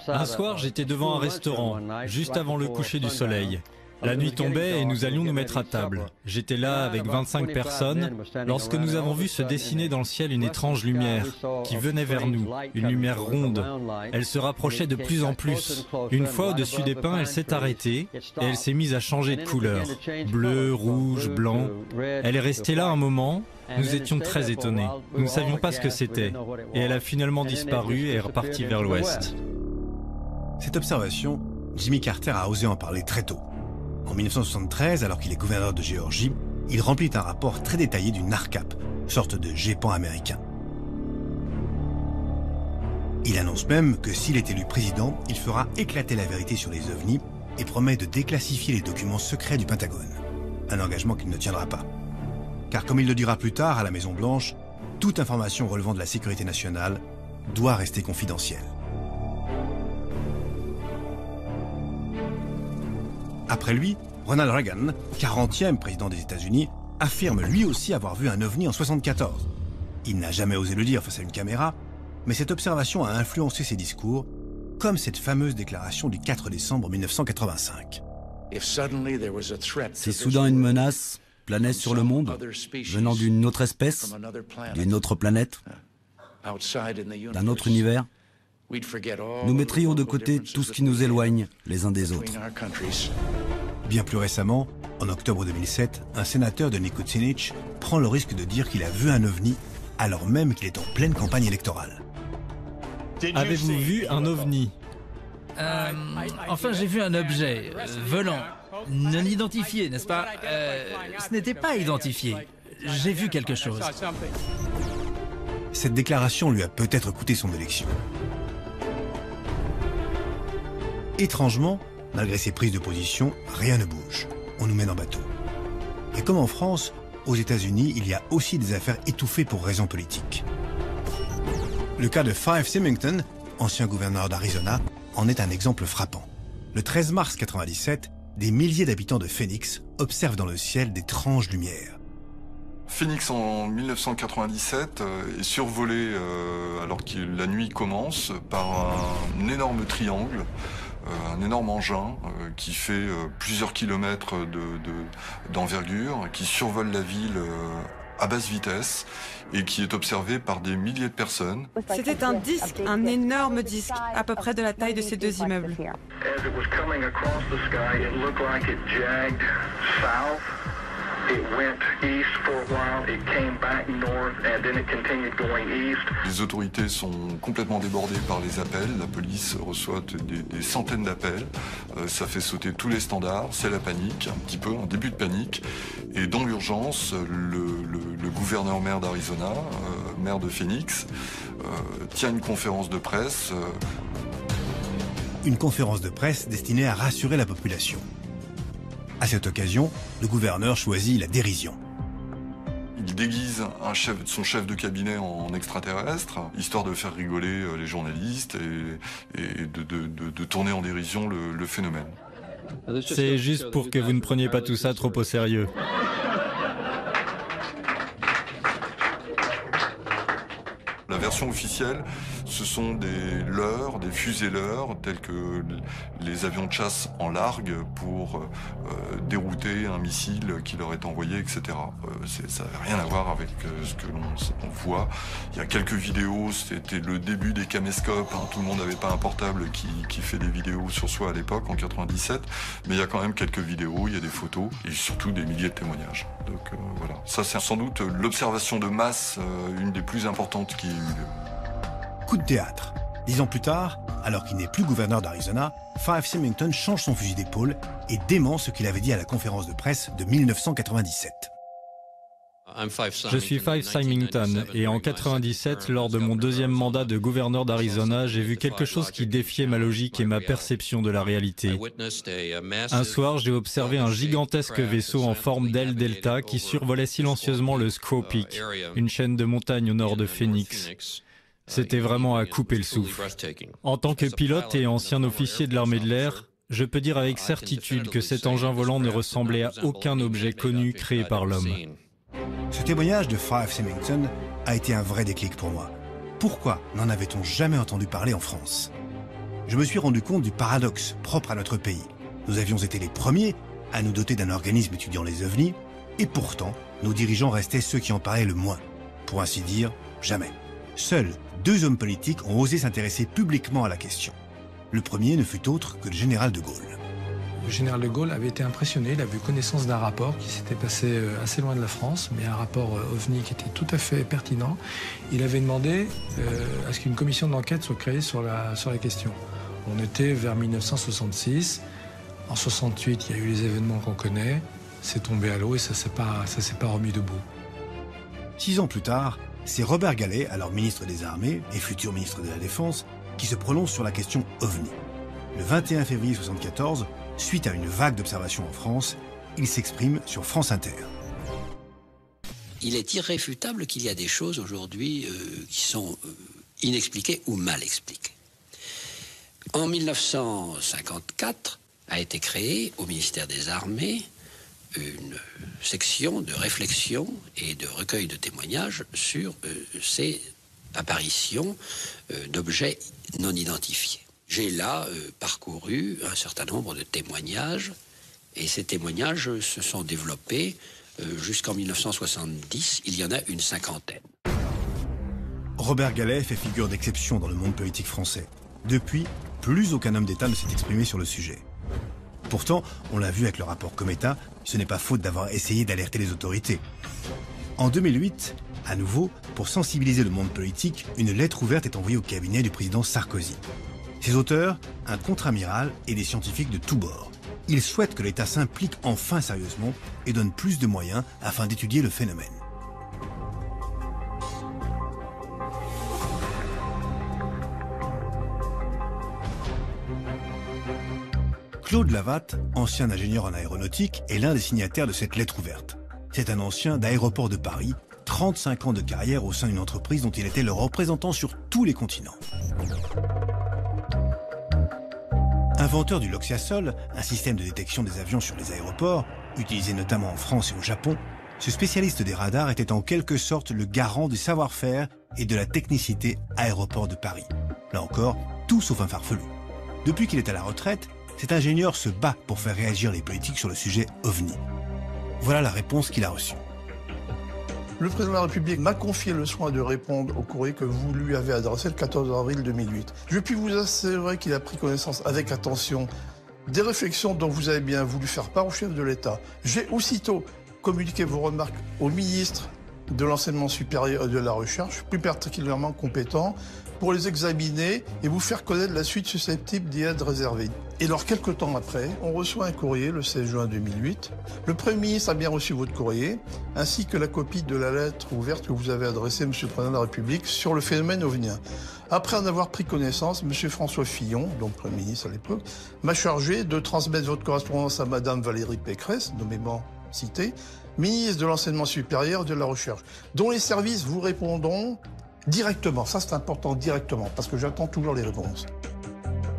Un soir, j'étais devant un restaurant, juste avant le coucher du soleil. La nuit tombait et nous allions nous mettre à table. J'étais là avec 25 personnes lorsque nous avons vu se dessiner dans le ciel une étrange lumière qui venait vers nous, une lumière ronde. Elle se rapprochait de plus en plus. Une fois au-dessus des pins, elle s'est arrêtée et elle s'est mise à changer de couleur. Bleu, rouge, blanc. Elle est restée là un moment. Nous étions très étonnés. Nous ne savions pas ce que c'était. Et elle a finalement disparu et est repartie vers l'ouest. Cette observation, Jimmy Carter a osé en parler très tôt. En 1973, alors qu'il est gouverneur de Géorgie, il remplit un rapport très détaillé du NARCAP, sorte de GEPAN américain. Il annonce même que s'il est élu président, il fera éclater la vérité sur les ovnis et promet de déclassifier les documents secrets du Pentagone. Un engagement qu'il ne tiendra pas. Car comme il le dira plus tard à la Maison-Blanche, toute information relevant de la sécurité nationale doit rester confidentielle. Après lui, Ronald Reagan, 40e président des États-Unis, affirme lui aussi avoir vu un ovni en 1974. Il n'a jamais osé le dire face à une caméra, mais cette observation a influencé ses discours, comme cette fameuse déclaration du 4 décembre 1985. Si soudain une menace planait sur le monde, venant d'une autre espèce, d'une autre planète, d'un autre univers, nous mettrions de côté tout ce qui nous éloigne les uns des autres. Bien plus récemment, en octobre 2007, un sénateur de Nikotinich prend le risque de dire qu'il a vu un ovni alors même qu'il est en pleine campagne électorale. Avez-vous vu un ovni? Enfin, j'ai vu un objet volant, non identifié, n'est-ce pas? Ce n'était pas identifié. J'ai vu quelque chose. Cette déclaration lui a peut-être coûté son élection. Étrangement, malgré ses prises de position, rien ne bouge. On nous mène en bateau. Et comme en France, aux États-Unis, il y a aussi des affaires étouffées pour raisons politiques. Le cas de Fife Symington, ancien gouverneur d'Arizona, en est un exemple frappant. Le 13 mars 1997, des milliers d'habitants de Phoenix observent dans le ciel d'étranges lumières. Phoenix en 1997 est survolé, alors que la nuit commence, par un énorme triangle, un énorme engin qui fait plusieurs kilomètres d'envergure, qui survole la ville à basse vitesse et qui est observé par des milliers de personnes. C'était un disque, un énorme disque, à peu près de la taille de ces deux immeubles. Les autorités sont complètement débordées par les appels. La police reçoit des centaines d'appels. Ça fait sauter tous les standards. C'est la panique, un petit peu, un début de panique. Et dans l'urgence, le gouverneur-maire d'Arizona, maire de Phoenix, tient une conférence de presse. Une conférence de presse destinée à rassurer la population. À cette occasion, le gouverneur choisit la dérision. Il déguise son chef de cabinet en extraterrestre, histoire de faire rigoler les journalistes et de tourner en dérision le phénomène. C'est juste pour que vous ne preniez pas tout ça trop au sérieux. La version officielle, ce sont des leurres, des fusées-leurres, tels que les avions de chasse en largue pour dérouter un missile qui leur est envoyé, etc. Ça n'avait rien à voir avec ce que l'on voit. Il y a quelques vidéos, c'était le début des caméscopes, hein. Tout le monde n'avait pas un portable qui fait des vidéos sur soi à l'époque, en 97, mais il y a quand même quelques vidéos, il y a des photos, et surtout des milliers de témoignages. Donc voilà, ça c'est sans doute l'observation de masse, une des plus importantes qui ait eu lieu. Coup de théâtre. 10 ans plus tard, alors qu'il n'est plus gouverneur d'Arizona, Fife Symington change son fusil d'épaule et dément ce qu'il avait dit à la conférence de presse de 1997. Je suis Fife Symington et en 1997, lors de mon deuxième mandat de gouverneur d'Arizona, j'ai vu quelque chose qui défiait ma logique et ma perception de la réalité. Un soir, j'ai observé un gigantesque vaisseau en forme d'aile delta qui survolait silencieusement le Squaw Peak, une chaîne de montagnes au nord de Phoenix. C'était vraiment à couper le souffle. En tant que pilote et ancien officier de l'armée de l'air, je peux dire avec certitude que cet engin volant ne ressemblait à aucun objet connu créé par l'homme. Ce témoignage de Fife Symington a été un vrai déclic pour moi. Pourquoi n'en avait-on jamais entendu parler en France? Je me suis rendu compte du paradoxe propre à notre pays. Nous avions été les premiers à nous doter d'un organisme étudiant les ovnis, et pourtant, nos dirigeants restaient ceux qui en parlaient le moins. Pour ainsi dire, jamais. Seuls 2 hommes politiques ont osé s'intéresser publiquement à la question. Le premier ne fut autre que le général de Gaulle. Le général de Gaulle avait été impressionné, il a eu connaissance d'un rapport qui s'était passé assez loin de la France, mais un rapport OVNI qui était tout à fait pertinent. Il avait demandé à ce qu'une commission d'enquête soit créée sur la question. On était vers 1966. En 68, il y a eu les événements qu'on connaît. C'est tombé à l'eau et ça s'est pas remis debout. 6 ans plus tard, c'est Robert Galet, alors ministre des Armées et futur ministre de la Défense, qui se prononce sur la question OVNI. Le 21 février 1974, suite à une vague d'observations en France, il s'exprime sur France Inter. Il est irréfutable qu'il y a des choses aujourd'hui qui sont inexpliquées ou mal expliquées. En 1954 a été créée au ministère des Armées une section de réflexion et de recueil de témoignages sur ces apparitions d'objets non identifiés. J'ai là parcouru un certain nombre de témoignages et ces témoignages se sont développés jusqu'en 1970. Il y en a une 50aine. Robert Galet fait figure d'exception dans le monde politique français. Depuis, plus aucun homme d'État ne s'est exprimé sur le sujet. Pourtant, on l'a vu avec le rapport Cometa, ce n'est pas faute d'avoir essayé d'alerter les autorités. En 2008, à nouveau, pour sensibiliser le monde politique, une lettre ouverte est envoyée au cabinet du président Sarkozy. Ses auteurs, un contre-amiral et des scientifiques de tous bords. Ils souhaitent que l'État s'implique enfin sérieusement et donne plus de moyens afin d'étudier le phénomène. Claude Lavatte, ancien ingénieur en aéronautique, est l'un des signataires de cette lettre ouverte. C'est un ancien d'Aéroports de Paris, 35 ans de carrière au sein d'une entreprise dont il était le représentant sur tous les continents. Inventeur du Loxiasol, un système de détection des avions sur les aéroports, utilisé notamment en France et au Japon, ce spécialiste des radars était en quelque sorte le garant du savoir-faire et de la technicité Aéroports de Paris. Là encore, tout sauf un farfelu. Depuis qu'il est à la retraite, cet ingénieur se bat pour faire réagir les politiques sur le sujet OVNI. Voilà la réponse qu'il a reçue. Le président de la République m'a confié le soin de répondre au courrier que vous lui avez adressé le 14 avril 2008. Je puis vous assurer qu'il a pris connaissance avec attention des réflexions dont vous avez bien voulu faire part au chef de l'État. J'ai aussitôt communiqué vos remarques au ministre de l'Enseignement supérieur et de la Recherche, plus particulièrement compétent, pour les examiner et vous faire connaître la suite susceptible d'y être réservée. Et alors, quelques temps après, on reçoit un courrier, le 16 juin 2008. Le Premier ministre a bien reçu votre courrier, ainsi que la copie de la lettre ouverte que vous avez adressée, Monsieur le Président de la République, sur le phénomène ovnien. Après en avoir pris connaissance, Monsieur François Fillon, donc Premier ministre à l'époque, m'a chargé de transmettre votre correspondance à Madame Valérie Pécresse, nommément citée, ministre de l'Enseignement supérieur et de la Recherche, dont les services vous répondront directement. Ça, c'est important, directement, parce que j'attends toujours les réponses.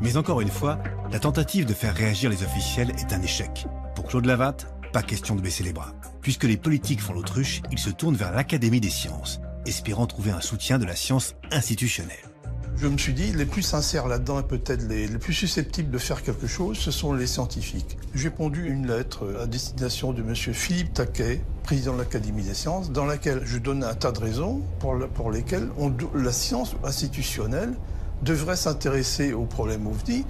Mais encore une fois, la tentative de faire réagir les officiels est un échec. Pour Claude Lavatte, pas question de baisser les bras. Puisque les politiques font l'autruche, ils se tournent vers l'Académie des sciences. espérant trouver un soutien de la science institutionnelle. Je me suis dit, les plus sincères là-dedans et peut-être les plus susceptibles de faire quelque chose, ce sont les scientifiques. J'ai pondu une lettre à destination de M. Philippe Taquet, président de l'Académie des sciences, dans laquelle je donnais un tas de raisons pour lesquelles la science institutionnelle devrait s'intéresser aux problèmes OVNI.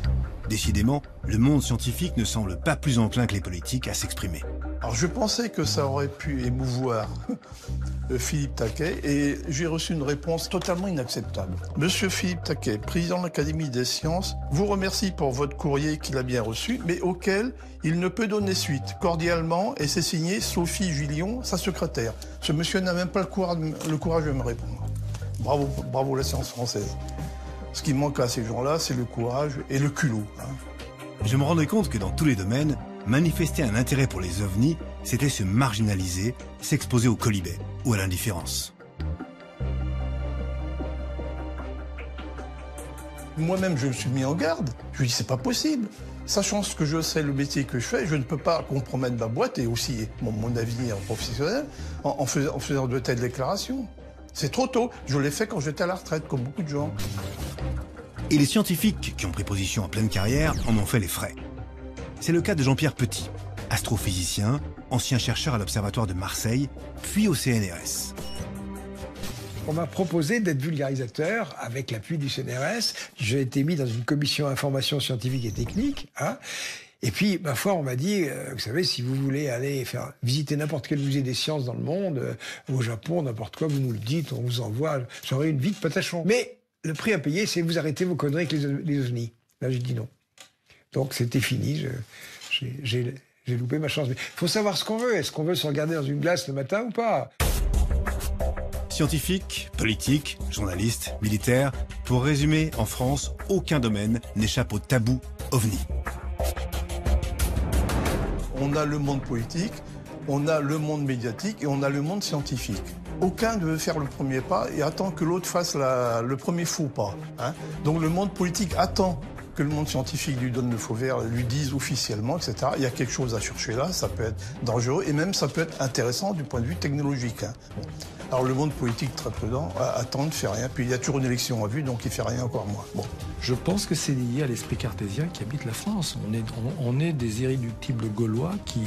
Décidément, le monde scientifique ne semble pas plus enclin que les politiques à s'exprimer. Alors je pensais que ça aurait pu émouvoir Philippe Taquet et j'ai reçu une réponse totalement inacceptable. Monsieur Philippe Taquet, président de l'Académie des sciences, vous remercie pour votre courrier qu'il a bien reçu, mais auquel il ne peut donner suite. Cordialement, et c'est signé Sophie Gillion, sa secrétaire. Ce monsieur n'a même pas le courage de me répondre. Bravo, bravo la science française. Ce qui manque à ces gens-là, c'est le courage et le culot. Je me rendais compte que dans tous les domaines, manifester un intérêt pour les ovnis, c'était se marginaliser, s'exposer au colibet ou à l'indifférence. Moi-même, je me suis mis en garde. Je me dis, c'est pas possible. Sachant ce que je sais, le métier que je fais, je ne peux pas compromettre ma boîte et aussi mon avenir professionnel en faisant de telles déclarations. C'est trop tôt. Je l'ai fait quand j'étais à la retraite, comme beaucoup de gens. Et les scientifiques qui ont pris position en pleine carrière en ont fait les frais. C'est le cas de Jean-Pierre Petit, astrophysicien, ancien chercheur à l'Observatoire de Marseille, puis au CNRS. On m'a proposé d'être vulgarisateur avec l'appui du CNRS. J'ai été mis dans une commission information scientifique et technique. Et puis, ma foi, on m'a dit, vous savez, si vous voulez aller visiter n'importe quel musée des sciences dans le monde, au Japon, n'importe quoi, vous nous le dites, on vous envoie. J'aurai une vie de patachon. Mais le prix à payer, c'est vous arrêtez vos conneries avec les ovnis. Là, j'ai dit non. Donc, c'était fini. J'ai loupé ma chance. Mais il faut savoir ce qu'on veut. Est-ce qu'on veut se regarder dans une glace le matin ou pas? Scientifiques, politiques, journalistes, militaires, pour résumer, en France, aucun domaine n'échappe au tabou OVNI. On a le monde politique, on a le monde médiatique et on a le monde scientifique. Aucun ne veut faire le premier pas et attend que l'autre fasse le premier faux pas. Donc le monde politique attend que le monde scientifique lui donne le feu vert, lui dise officiellement, etc. Il y a quelque chose à chercher là, ça peut être dangereux et même ça peut être intéressant du point de vue technologique. Alors le monde politique, très prudent, attend, ne fait rien. Puis il y a toujours une élection à vue, donc il fait rien encore moins. Bon. Je pense que c'est lié à l'esprit cartésien qui habite la France. On est des irréductibles gaulois qui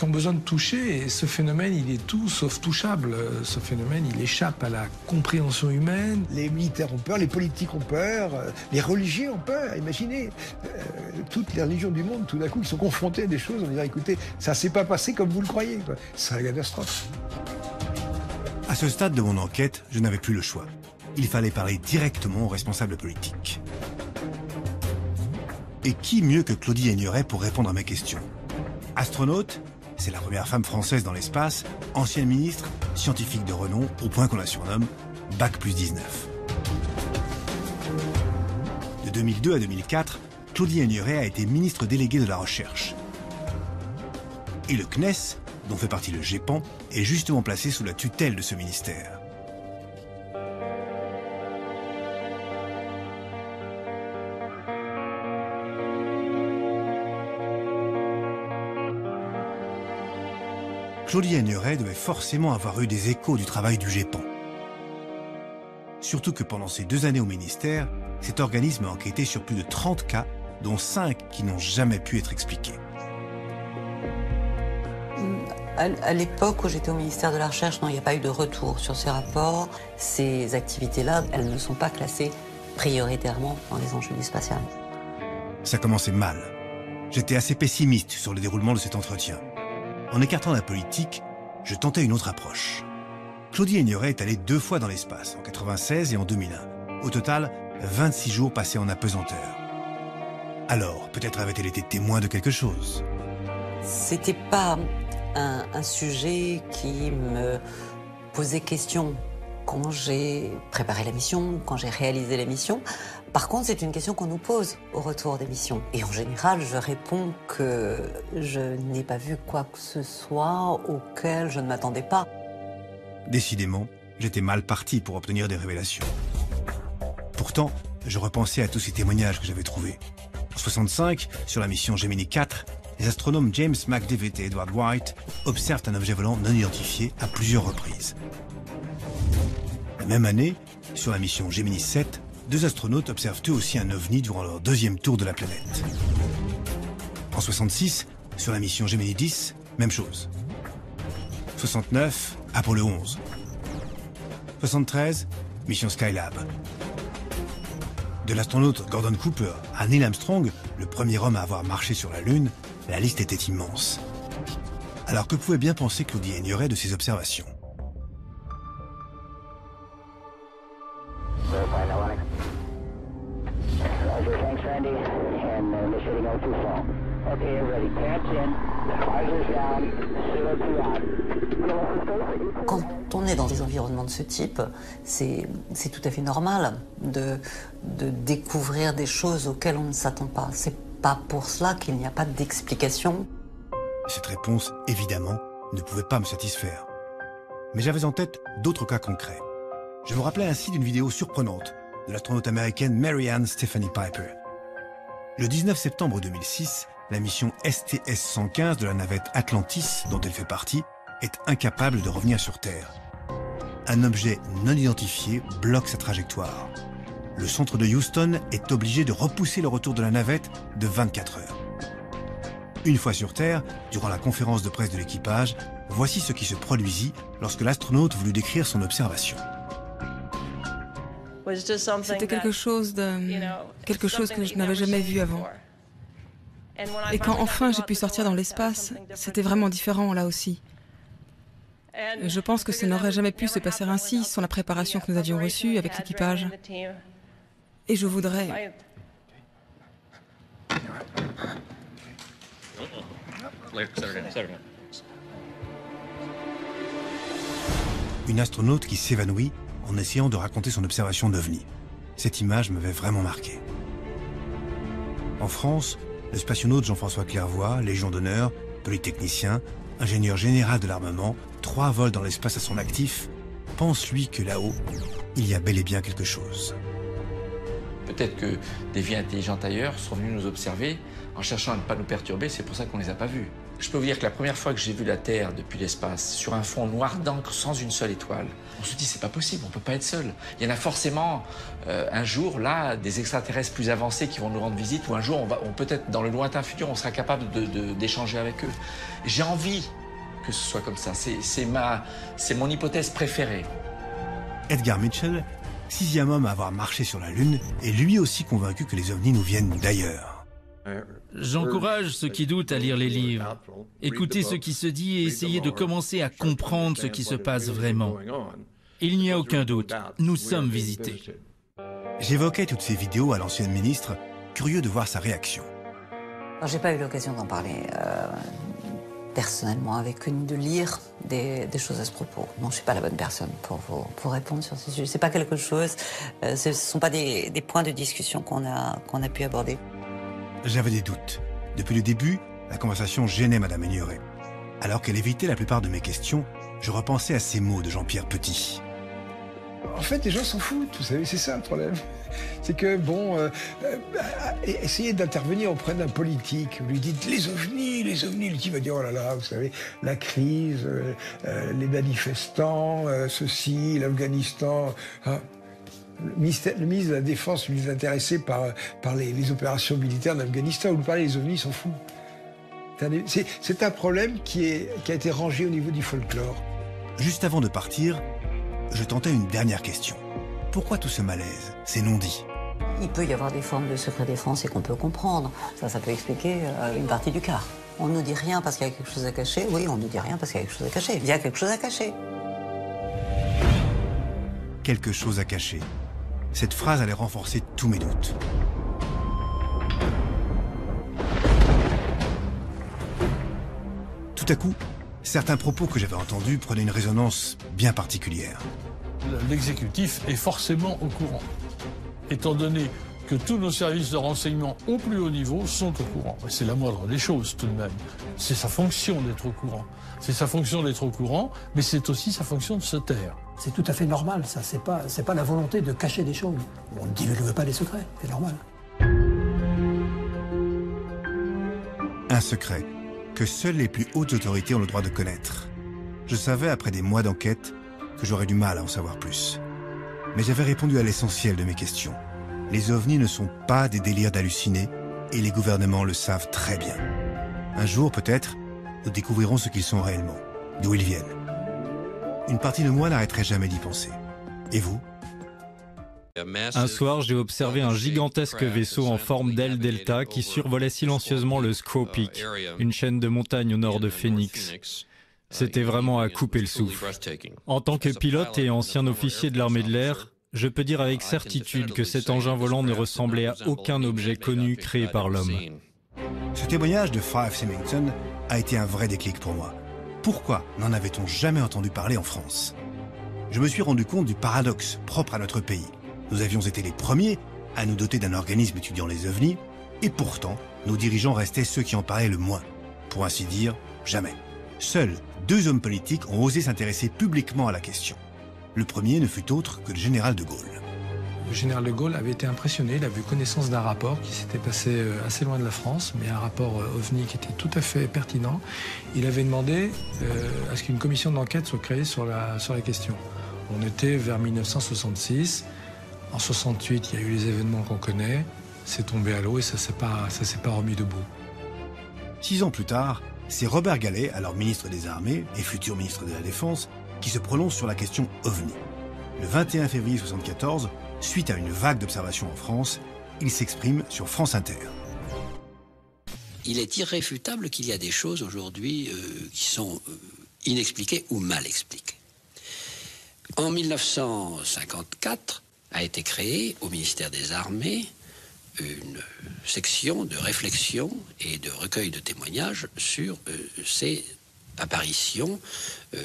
ont besoin de toucher. Et ce phénomène, il est tout sauf touchable. Ce phénomène, il échappe à la compréhension humaine. Les militaires ont peur, les politiques ont peur, les religieux ont peur. Imaginez, toutes les religions du monde, tout d'un coup, ils sont confrontés à des choses. On dirait, écoutez, ça s'est pas passé comme vous le croyez. C'est la catastrophe. À ce stade de mon enquête, je n'avais plus le choix. Il fallait parler directement aux responsables politiques. Et qui mieux que Claudie Aigneret pour répondre à mes questions? Astronaute, c'est la première femme française dans l'espace, ancienne ministre, scientifique de renom, au point qu'on la surnomme Bac+19. De 2002 à 2004, Claudie Aigneret a été ministre déléguée de la Recherche. Et le CNES, dont fait partie le GEPAN, est justement placé sous la tutelle de ce ministère. Claudie Aigneret devait forcément avoir eu des échos du travail du GEPAN. Surtout que pendant ces 2 années au ministère, cet organisme a enquêté sur plus de 30 cas, dont 5 qui n'ont jamais pu être expliqués. À l'époque où j'étais au ministère de la Recherche, non, il n'y a pas eu de retour sur ces rapports. Ces activités-là, elles ne sont pas classées prioritairement dans les enjeux du spatial. Ça commençait mal. J'étais assez pessimiste sur le déroulement de cet entretien. En écartant la politique, je tentais une autre approche. Claudie Aigneret est allée 2 fois dans l'espace, en 1996 et en 2001. Au total, 26 jours passés en apesanteur. Alors, peut-être avait-elle été témoin de quelque chose. C'était pas un sujet qui me posait question quand j'ai préparé la mission, quand j'ai réalisé la mission. Par contre, c'est une question qu'on nous pose au retour des missions. Et en général, je réponds que je n'ai pas vu quoi que ce soit auquel je ne m'attendais pas. Décidément, j'étais mal parti pour obtenir des révélations. Pourtant, je repensais à tous ces témoignages que j'avais trouvés. En 1965, sur la mission Gemini 4, les astronomes James McDivitt et Edward White observent un objet volant non identifié à plusieurs reprises. La même année, sur la mission Gemini 7, 2 astronautes observent eux aussi un ovni durant leur 2e tour de la planète. En 66, sur la mission Gemini 10, même chose. 69, Apollo 11. 73, mission Skylab. De l'astronaute Gordon Cooper à Neil Armstrong, le premier homme à avoir marché sur la Lune, la liste était immense. Alors que pouvait bien penser Claudie Aigneret de ces observations? Quand on est dans des environnements de ce type, c'est tout à fait normal de découvrir des choses auxquelles on ne s'attend pas. C'est pas pour cela qu'il n'y a pas d'explication. Cette réponse, évidemment, ne pouvait pas me satisfaire. Mais j'avais en tête d'autres cas concrets. Je me rappelais ainsi d'une vidéo surprenante de l'astronaute américaine Mary Ann Stephanie Piper. Le 19 septembre 2006, la mission STS-115 de la navette Atlantis, dont elle fait partie, est incapable de revenir sur Terre. Un objet non identifié bloque sa trajectoire. Le centre de Houston est obligé de repousser le retour de la navette de 24 heures. Une fois sur Terre, durant la conférence de presse de l'équipage, voici ce qui se produisit lorsque l'astronaute voulut décrire son observation. C'était quelque chose que je n'avais jamais vu avant. Et quand enfin j'ai pu sortir dans l'espace, c'était vraiment différent là aussi. Et je pense que ça n'aurait jamais pu se passer ainsi sans la préparation que nous avions reçue avec l'équipage. Et je voudrais... Une astronaute qui s'évanouit en essayant de raconter son observation d'OVNI. Cette image m'avait vraiment marqué. En France, le spationaute Jean-François Clairvoy, Légion d'honneur, polytechnicien, ingénieur général de l'armement, 3 vols dans l'espace à son actif, pense lui que là-haut, il y a bel et bien quelque chose. Peut-être que des vies intelligentes ailleurs sont venues nous observer en cherchant à ne pas nous perturber, c'est pour ça qu'on ne les a pas vus. Je peux vous dire que la première fois que j'ai vu la Terre depuis l'espace, sur un fond noir d'encre sans une seule étoile, on se dit c'est pas possible, on peut pas être seul. Il y en a forcément un jour là des extraterrestres plus avancés qui vont nous rendre visite, ou un jour peut-être dans le lointain futur on sera capable d'échanger avec eux. J'ai envie que ce soit comme ça, c'est mon hypothèse préférée. Edgar Mitchell, 6e homme à avoir marché sur la Lune, est lui aussi convaincu que les ovnis nous viennent d'ailleurs. J'encourage ceux qui doutent à lire les livres, écouter ce qui se dit et essayer de commencer à comprendre ce qui se passe vraiment. Il n'y a aucun doute, nous sommes visités. J'évoquais toutes ces vidéos à l'ancienne ministre, curieux de voir sa réaction. J'ai pas eu l'occasion d'en parler personnellement avec eux, ni de lire des choses à ce propos. Non, je suis pas la bonne personne pour répondre sur ce sujet. C'est pas quelque chose, ce sont pas des points de discussion qu'on a pu aborder. J'avais des doutes. Depuis le début, la conversation gênait Madame Aigneret. Alors qu'elle évitait la plupart de mes questions, je repensais à ces mots de Jean-Pierre Petit. En fait, les gens s'en foutent, vous savez, c'est ça le problème. C'est que, essayez d'intervenir auprès d'un politique. Vous lui dites les ovnis, le type va dire, oh là là, vous savez, la crise, les manifestants, ceci, l'Afghanistan... Hein. Le ministre de la Défense, lui, est intéressé par les opérations militaires d'Afghanistan. Vous parlez des ovnis, il s'en fout. C'est un problème qui a été rangé au niveau du folklore. Juste avant de partir, je tentais une dernière question. Pourquoi tout ce malaise, ces non-dits? Il peut y avoir des formes de secret défense et qu'on peut comprendre. Ça peut expliquer une partie du cas. On ne nous dit rien parce qu'il y a quelque chose à cacher. Oui, on ne nous dit rien parce qu'il y a quelque chose à cacher. Il y a quelque chose à cacher. Quelque chose à cacher. Cette phrase allait renforcer tous mes doutes. Tout à coup, certains propos que j'avais entendus prenaient une résonance bien particulière. L'exécutif est forcément au courant, étant donné que tous nos services de renseignement au plus haut niveau sont au courant. C'est la moindre des choses tout de même. C'est sa fonction d'être au courant. C'est sa fonction d'être au courant, mais c'est aussi sa fonction de se taire. C'est tout à fait normal, ça. C'est pas la volonté de cacher des choses. On ne divulgue pas les secrets, c'est normal. Un secret que seules les plus hautes autorités ont le droit de connaître. Je savais, après des mois d'enquête, que j'aurais du mal à en savoir plus. Mais j'avais répondu à l'essentiel de mes questions. Les ovnis ne sont pas des délires d'hallucinés, et les gouvernements le savent très bien. Un jour, peut-être, nous découvrirons ce qu'ils sont réellement, d'où ils viennent. Une partie de moi n'arrêterait jamais d'y penser. Et vous ? Un soir, j'ai observé un gigantesque vaisseau en forme d'aile delta qui survolait silencieusement le Squaw Peak, une chaîne de montagnes au nord de Phoenix. C'était vraiment à couper le souffle. En tant que pilote et ancien officier de l'armée de l'air, je peux dire avec certitude que cet engin volant ne ressemblait à aucun objet connu créé par l'homme. Ce témoignage de Fife Symington a été un vrai déclic pour moi. Pourquoi n'en avait-on jamais entendu parler en France ? Je me suis rendu compte du paradoxe propre à notre pays. Nous avions été les premiers à nous doter d'un organisme étudiant les ovnis, et pourtant, nos dirigeants restaient ceux qui en parlaient le moins. Pour ainsi dire, jamais. Seuls 2 hommes politiques ont osé s'intéresser publiquement à la question. Le premier ne fut autre que le général de Gaulle. Le général de Gaulle avait été impressionné, il avait eu connaissance d'un rapport qui s'était passé assez loin de la France, mais un rapport OVNI qui était tout à fait pertinent. Il avait demandé à ce qu'une commission d'enquête soit créée sur la question. On était vers 1966. En 68, il y a eu les événements qu'on connaît, c'est tombé à l'eau et ça s'est pas remis debout. 6 ans plus tard, c'est Robert Galet, alors ministre des Armées et futur ministre de la Défense, qui se prononce sur la question OVNI. Le 21 février 1974, suite à une vague d'observations en France, il s'exprime sur France Inter. Il est irréfutable qu'il y a des choses aujourd'hui qui sont inexpliquées ou mal expliquées. En 1954, a été créée au ministère des Armées une section de réflexion et de recueil de témoignages sur ces apparitions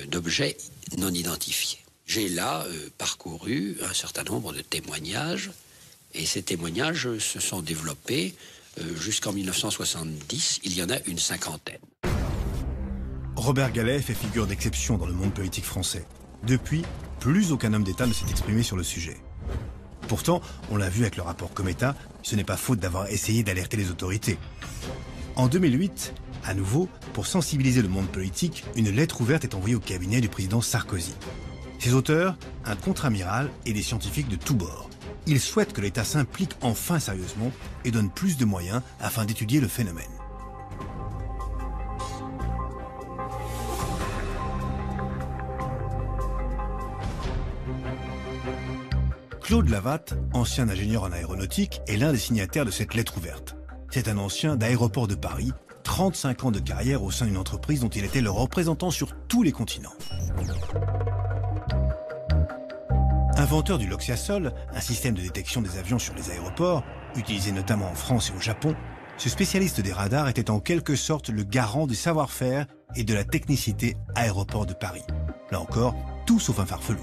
d'objets non identifiés. J'ai là parcouru un certain nombre de témoignages et ces témoignages se sont développés jusqu'en 1970. Il y en a une 50aine. Robert Galet fait figure d'exception dans le monde politique français. Depuis, plus aucun homme d'État ne s'est exprimé sur le sujet. Pourtant, on l'a vu avec le rapport Cometa, ce n'est pas faute d'avoir essayé d'alerter les autorités. En 2008, à nouveau, pour sensibiliser le monde politique, une lettre ouverte est envoyée au cabinet du président Sarkozy. Ses auteurs, un contre-amiral et des scientifiques de tous bords. Ils souhaitent que l'État s'implique enfin sérieusement et donne plus de moyens afin d'étudier le phénomène. Claude Lavatte, ancien ingénieur en aéronautique, est l'un des signataires de cette lettre ouverte. C'est un ancien d'Aéroports de Paris, 35 ans de carrière au sein d'une entreprise dont il était le représentant sur tous les continents. Inventeur du Loxiasol, un système de détection des avions sur les aéroports, utilisé notamment en France et au Japon, ce spécialiste des radars était en quelque sorte le garant du savoir-faire et de la technicité Aéroports de Paris. Là encore, tout sauf un farfelu.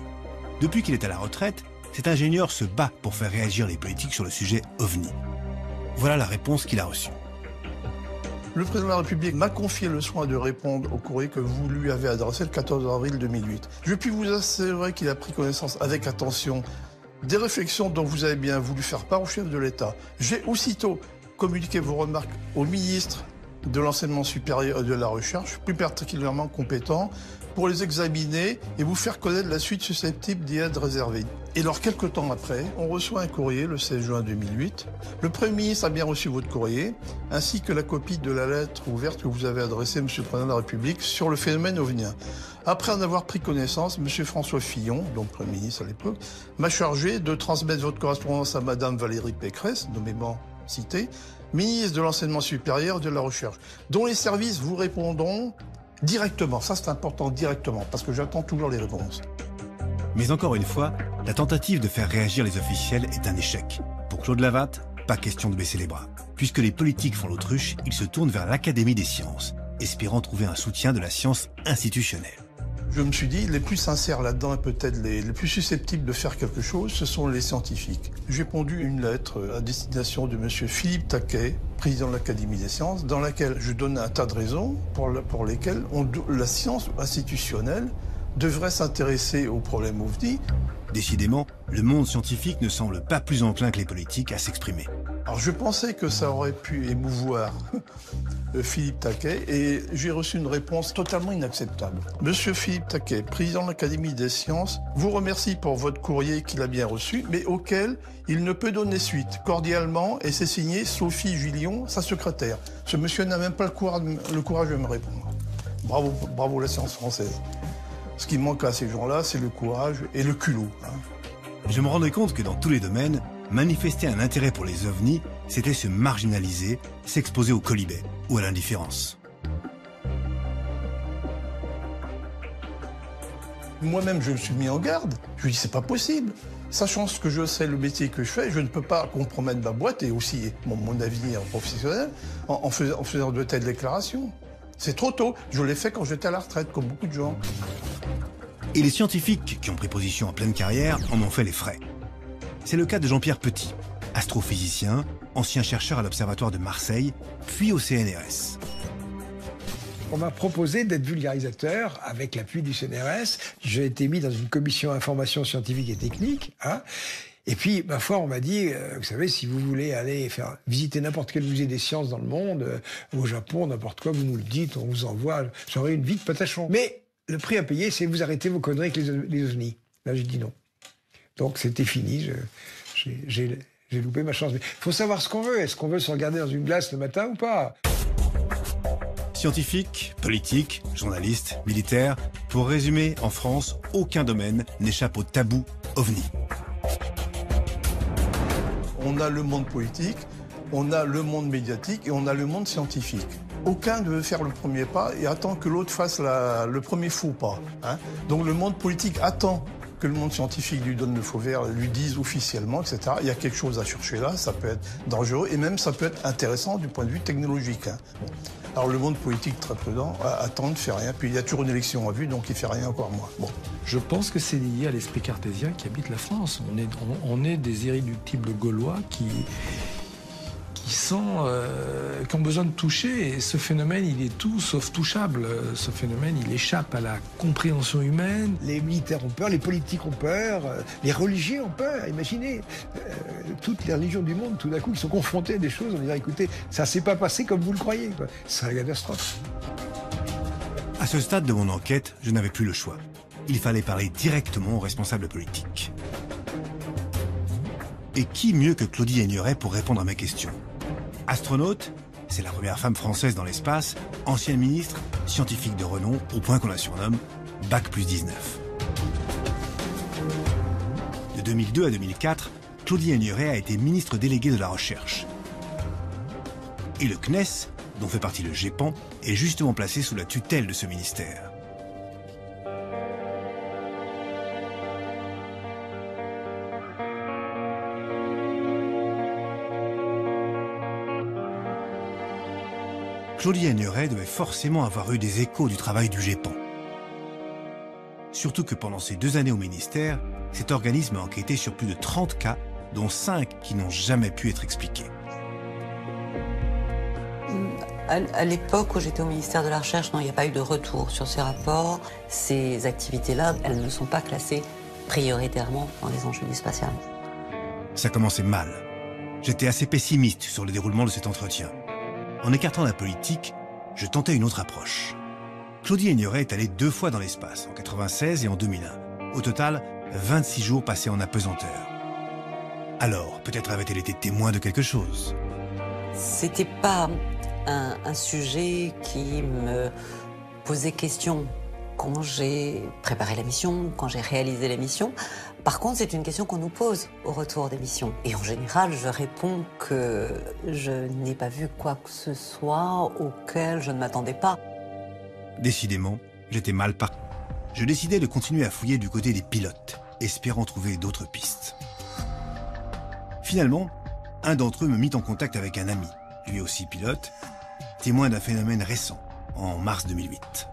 Depuis qu'il est à la retraite, cet ingénieur se bat pour faire réagir les politiques sur le sujet OVNI. Voilà la réponse qu'il a reçue. Le président de la République m'a confié le soin de répondre au courrier que vous lui avez adressé le 14 avril 2008. Je puis vous assurer qu'il a pris connaissance avec attention des réflexions dont vous avez bien voulu faire part au chef de l'État. J'ai aussitôt communiqué vos remarques au ministre de l'Enseignement supérieur et de la Recherche, plus particulièrement compétent, pour les examiner et vous faire connaître la suite susceptible d'y être réservée. Et alors, quelques temps après, on reçoit un courrier le 16 juin 2008. Le Premier ministre a bien reçu votre courrier, ainsi que la copie de la lettre ouverte que vous avez adressée, Monsieur le Président de la République, sur le phénomène ovnien. Après en avoir pris connaissance, Monsieur François Fillon, donc Premier ministre à l'époque, m'a chargé de transmettre votre correspondance à Madame Valérie Pécresse, nommément citée, ministre de l'Enseignement supérieur et de la Recherche, dont les services vous répondront directement. Ça, c'est important, directement, parce que j'attends toujours les réponses. Mais encore une fois, la tentative de faire réagir les officiels est un échec. Pour Claude Lavatte, pas question de baisser les bras. Puisque les politiques font l'autruche, ils se tournent vers l'Académie des sciences, espérant trouver un soutien de la science institutionnelle. Je me suis dit, les plus sincères là-dedans et peut-être les plus susceptibles de faire quelque chose, ce sont les scientifiques. J'ai pondu une lettre à destination de M. Philippe Taquet, président de l'Académie des sciences, dans laquelle je donnais un tas de raisons pour lesquelles la science institutionnelle devrait s'intéresser aux problèmes OVNI. Décidément, le monde scientifique ne semble pas plus enclin que les politiques à s'exprimer. Alors je pensais que ça aurait pu émouvoir Philippe Taquet, et j'ai reçu une réponse totalement inacceptable. Monsieur Philippe Taquet, président de l'Académie des sciences, vous remercie pour votre courrier qu'il a bien reçu, mais auquel il ne peut donner suite. Cordialement, et c'est signé Sophie Gillion, sa secrétaire. Ce monsieur n'a même pas le courage de me répondre. Bravo, bravo la science française. Ce qui manque à ces gens-là, c'est le courage et le culot. Je me rendais compte que dans tous les domaines, manifester un intérêt pour les ovnis, c'était se marginaliser, s'exposer au quolibet ou à l'indifférence. Moi-même, je me suis mis en garde. Je me dis, c'est pas possible. Sachant ce que je sais, le métier que je fais, je ne peux pas compromettre ma boîte et aussi mon avenir professionnel en faisant de telles déclarations. C'est trop tôt. Je l'ai fait quand j'étais à la retraite, comme beaucoup de gens. Et les scientifiques qui ont pris position en pleine carrière en ont fait les frais. C'est le cas de Jean-Pierre Petit, astrophysicien, ancien chercheur à l'Observatoire de Marseille, puis au CNRS. On m'a proposé d'être vulgarisateur avec l'appui du CNRS. J'ai été mis dans une commission information scientifique et technique. Et puis, ma foi, on m'a dit, vous savez, si vous voulez aller visiter n'importe quel musée des sciences dans le monde, au Japon, n'importe quoi, vous nous le dites, on vous envoie. J'aurai une vie de patachon. Mais le prix à payer, c'est vous arrêtez vos conneries avec les ovnis. Là, j'ai dit non. Donc, c'était fini. J'ai loupé ma chance. Mais il faut savoir ce qu'on veut. Est-ce qu'on veut se regarder dans une glace le matin ou pas? Scientifiques, politiques, journalistes, militaires, pour résumer, en France, aucun domaine n'échappe au tabou ovni. On a le monde politique, on a le monde médiatique et on a le monde scientifique. Aucun ne veut faire le premier pas et attend que l'autre fasse le premier faux pas. Donc le monde politique attend que le monde scientifique lui donne le feu vert, lui dise officiellement, etc. Il y a quelque chose à chercher là, ça peut être dangereux et même ça peut être intéressant du point de vue technologique. Bon. Alors le monde politique, très prudent, attend, ne fait rien. Puis il y a toujours une élection à vue, donc il fait rien encore moins. Bon. Je pense que c'est lié à l'esprit cartésien qui habite la France. On est des irréductibles gaulois qui ont besoin de toucher. Et ce phénomène, il est tout sauf touchable. Ce phénomène, il échappe à la compréhension humaine. Les militaires ont peur, les politiques ont peur, les religieux ont peur. Imaginez, toutes les religions du monde, tout d'un coup, ils sont confrontés à des choses. On dirait, écoutez, ça s'est pas passé comme vous le croyez. C'est la catastrophe. À ce stade de mon enquête, je n'avais plus le choix. Il fallait parler directement aux responsables politiques. Et qui mieux que Claudie Aigneret pour répondre à mes questions? Astronaute, c'est la première femme française dans l'espace, ancienne ministre, scientifique de renom, au point qu'on la surnomme Bac+19. De 2002 à 2004, Claudie Aigneret a été ministre déléguée de la Recherche. Et le CNES, dont fait partie le GEPAN, est justement placé sous la tutelle de ce ministère. Claudie Aigneret devait forcément avoir eu des échos du travail du GEPAN. Surtout que pendant ces 2 années au ministère, cet organisme a enquêté sur plus de 30 cas, dont 5 qui n'ont jamais pu être expliqués. À l'époque où j'étais au ministère de la Recherche, non, il n'y a pas eu de retour sur ces rapports. Ces activités-là, elles ne sont pas classées prioritairement dans les enjeux du spatial. Ça commençait mal. J'étais assez pessimiste sur le déroulement de cet entretien. En écartant la politique, je tentais une autre approche. Claudie Aigneret est allée 2 fois dans l'espace, en 1996 et en 2001. Au total, 26 jours passés en apesanteur. Alors, peut-être avait-elle été témoin de quelque chose. C'était pas un sujet qui me posait question quand j'ai préparé la mission, quand j'ai réalisé la mission. Par contre, c'est une question qu'on nous pose au retour des missions. Et en général, je réponds que je n'ai pas vu quoi que ce soit auquel je ne m'attendais pas. Décidément, j'étais mal parti. Je décidai de continuer à fouiller du côté des pilotes, espérant trouver d'autres pistes. Finalement, un d'entre eux me mit en contact avec un ami, lui aussi pilote, témoin d'un phénomène récent, en mars 2008.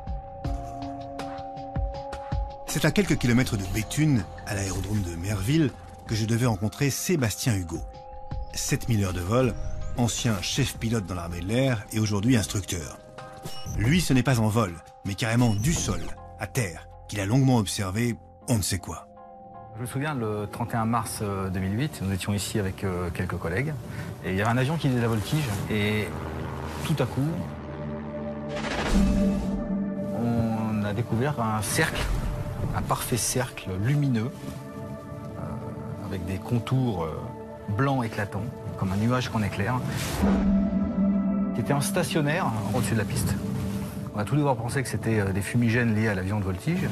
C'est à quelques kilomètres de Béthune, à l'aérodrome de Merville, que je devais rencontrer Sébastien Hugo. 7000 heures de vol, ancien chef pilote dans l'armée de l'air et aujourd'hui instructeur. Lui, ce n'est pas en vol, mais carrément du sol, à terre, qu'il a longuement observé on ne sait quoi. Je me souviens, le 31 mars 2008, nous étions ici avec quelques collègues, et il y avait un avion qui faisait la voltige, et tout à coup, a découvert un cercle, un parfait cercle lumineux, avec des contours blancs éclatants, comme un nuage qu'on éclaire, qui était en stationnaire au-dessus de la piste. On a tous d'abord pensé que c'était des fumigènes liés à l'avion de voltige.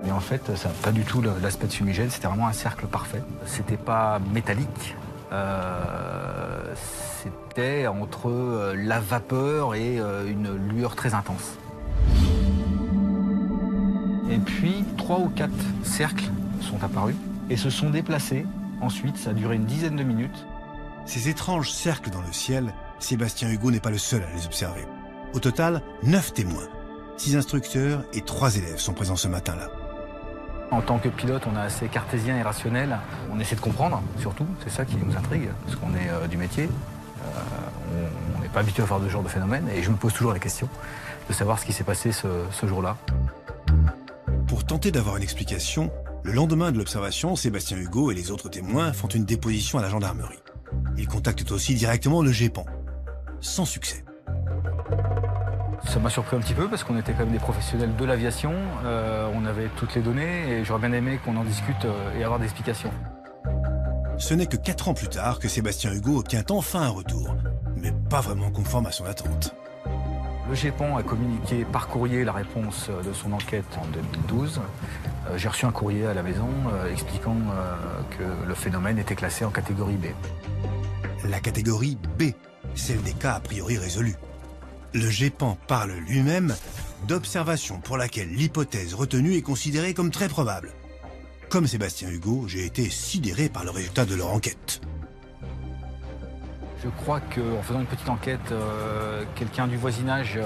Et en fait, ça n'a pas du tout l'aspect de fumigène, c'était vraiment un cercle parfait. C'était pas métallique, c'était entre la vapeur et une lueur très intense. Et puis, 3 ou 4 cercles sont apparus et se sont déplacés. Ensuite, ça a duré une dizaine de minutes. Ces étranges cercles dans le ciel, Sébastien Hugo n'est pas le seul à les observer. Au total, 9 témoins, 6 instructeurs et 3 élèves sont présents ce matin-là. En tant que pilote, on est assez cartésien et rationnel. On essaie de comprendre, surtout. C'est ça qui nous intrigue, parce qu'on est du métier. On n'est pas habitué à faire ce genre de phénomène. Et je me pose toujours la question de savoir ce qui s'est passé ce jour-là. Pour tenter d'avoir une explication, le lendemain de l'observation, Sébastien Hugo et les autres témoins font une déposition à la gendarmerie. Ils contactent aussi directement le GEPAN. Sans succès. Ça m'a surpris un petit peu parce qu'on était quand même des professionnels de l'aviation. On avait toutes les données et j'aurais bien aimé qu'on en discute et avoir des explications. Ce n'est que 4 ans plus tard que Sébastien Hugo obtient enfin un retour, mais pas vraiment conforme à son attente. Le GEPAN a communiqué par courrier la réponse de son enquête en 2012. J'ai reçu un courrier à la maison expliquant que le phénomène était classé en catégorie B. La catégorie B, celle des cas a priori résolus. Le GEPAN parle lui-même d'observation pour laquelle l'hypothèse retenue est considérée comme très probable. Comme Sébastien Hugo, j'ai été sidéré par le résultat de leur enquête. Je crois qu'en faisant une petite enquête, quelqu'un du voisinage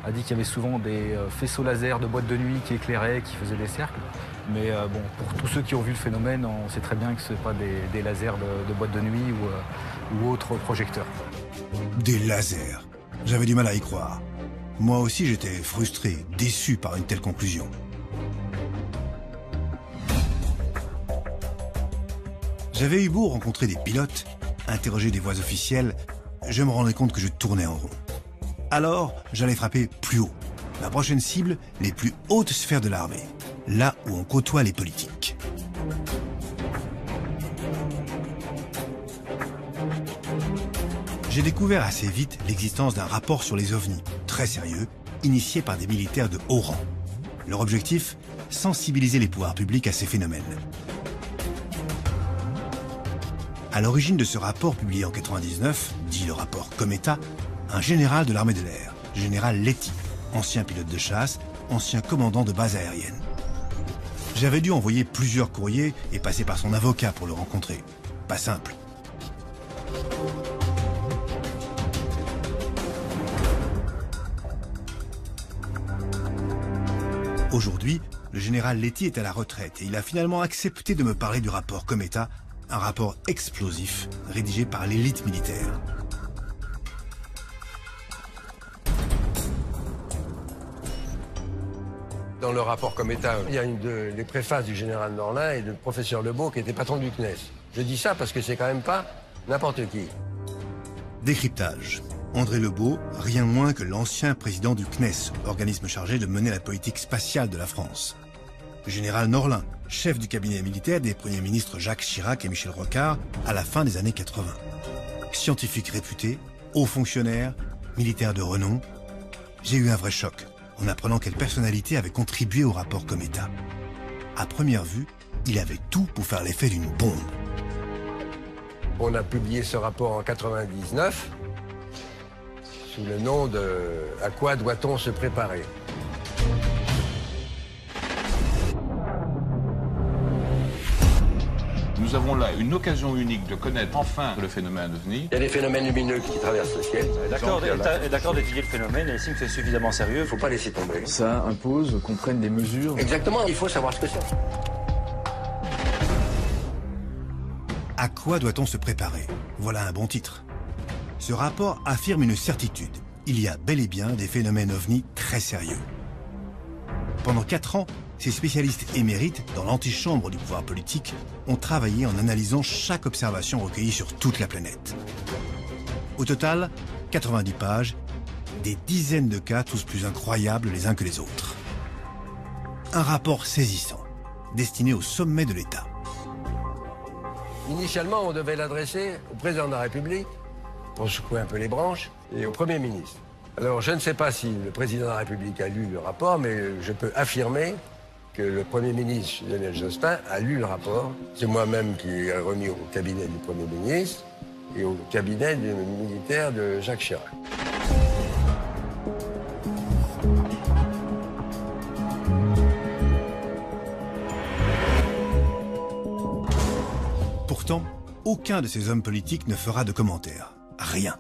a dit qu'il y avait souvent des faisceaux laser de boîtes de nuit qui éclairaient, qui faisaient des cercles. Mais bon, pour tous ceux qui ont vu le phénomène, on sait très bien que ce n'est pas des lasers de boîtes de nuit ou autres projecteurs. Des lasers. J'avais du mal à y croire. Moi aussi, j'étais frustré, déçu par une telle conclusion. J'avais eu beau rencontrer des pilotes, interroger des voix officielles, je me rendais compte que je tournais en rond. Alors, j'allais frapper plus haut. Ma prochaine cible, les plus hautes sphères de l'armée. Là où on côtoie les politiques. J'ai découvert assez vite l'existence d'un rapport sur les ovnis, très sérieux, initié par des militaires de haut rang. Leur objectif, sensibiliser les pouvoirs publics à ces phénomènes. À l'origine de ce rapport publié en 99, dit le rapport Cometa, un général de l'armée de l'air, général Letty, ancien pilote de chasse, ancien commandant de base aérienne. J'avais dû envoyer plusieurs courriers et passer par son avocat pour le rencontrer. Pas simple. Aujourd'hui, le général Letty est à la retraite et il a finalement accepté de me parler du rapport Cometa, un rapport explosif rédigé par l'élite militaire. Dans le rapport Cometa, il y a les préfaces du général Norlin et du professeur Lebeau qui était patron du CNES. Je dis ça parce que c'est quand même pas n'importe qui. Décryptage. André Lebeau, rien moins que l'ancien président du CNES, organisme chargé de mener la politique spatiale de la France. Le général Norlin, chef du cabinet militaire des premiers ministres Jacques Chirac et Michel Rocard à la fin des années 80. Scientifique réputé, haut fonctionnaire, militaire de renom, j'ai eu un vrai choc en apprenant quelle personnalité avait contribué au rapport Cometa. À première vue, il avait tout pour faire l'effet d'une bombe. On a publié ce rapport en 99 sous le nom de « À quoi doit-on se préparer ?» Nous avons là une occasion unique de connaître enfin le phénomène ovni. Il y a des phénomènes lumineux qui traversent le ciel. D'accord d'étudier le phénomène et estime que c'est suffisamment sérieux. Il ne faut pas laisser tomber. Ça impose qu'on prenne des mesures. Exactement, il faut savoir ce que c'est. À quoi doit-on se préparer? Voilà un bon titre. Ce rapport affirme une certitude. Il y a bel et bien des phénomènes ovnis très sérieux. Pendant 4 ans, ces spécialistes émérites, dans l'antichambre du pouvoir politique, ont travaillé en analysant chaque observation recueillie sur toute la planète. Au total, 90 pages, Des dizaines de cas, tous plus incroyables les uns que les autres. Un rapport saisissant, destiné au sommet de l'État. Initialement, on devait l'adresser au président de la République, pour secouer un peu les branches, et au Premier ministre. Alors, je ne sais pas si le président de la République a lu le rapport, mais je peux affirmer que le Premier ministre, Lionel Jospin, a lu le rapport. C'est moi-même qui ai remis au cabinet du Premier ministre et au cabinet du militaire de Jacques Chirac. Pourtant, aucun de ces hommes politiques ne fera de commentaires. Rien.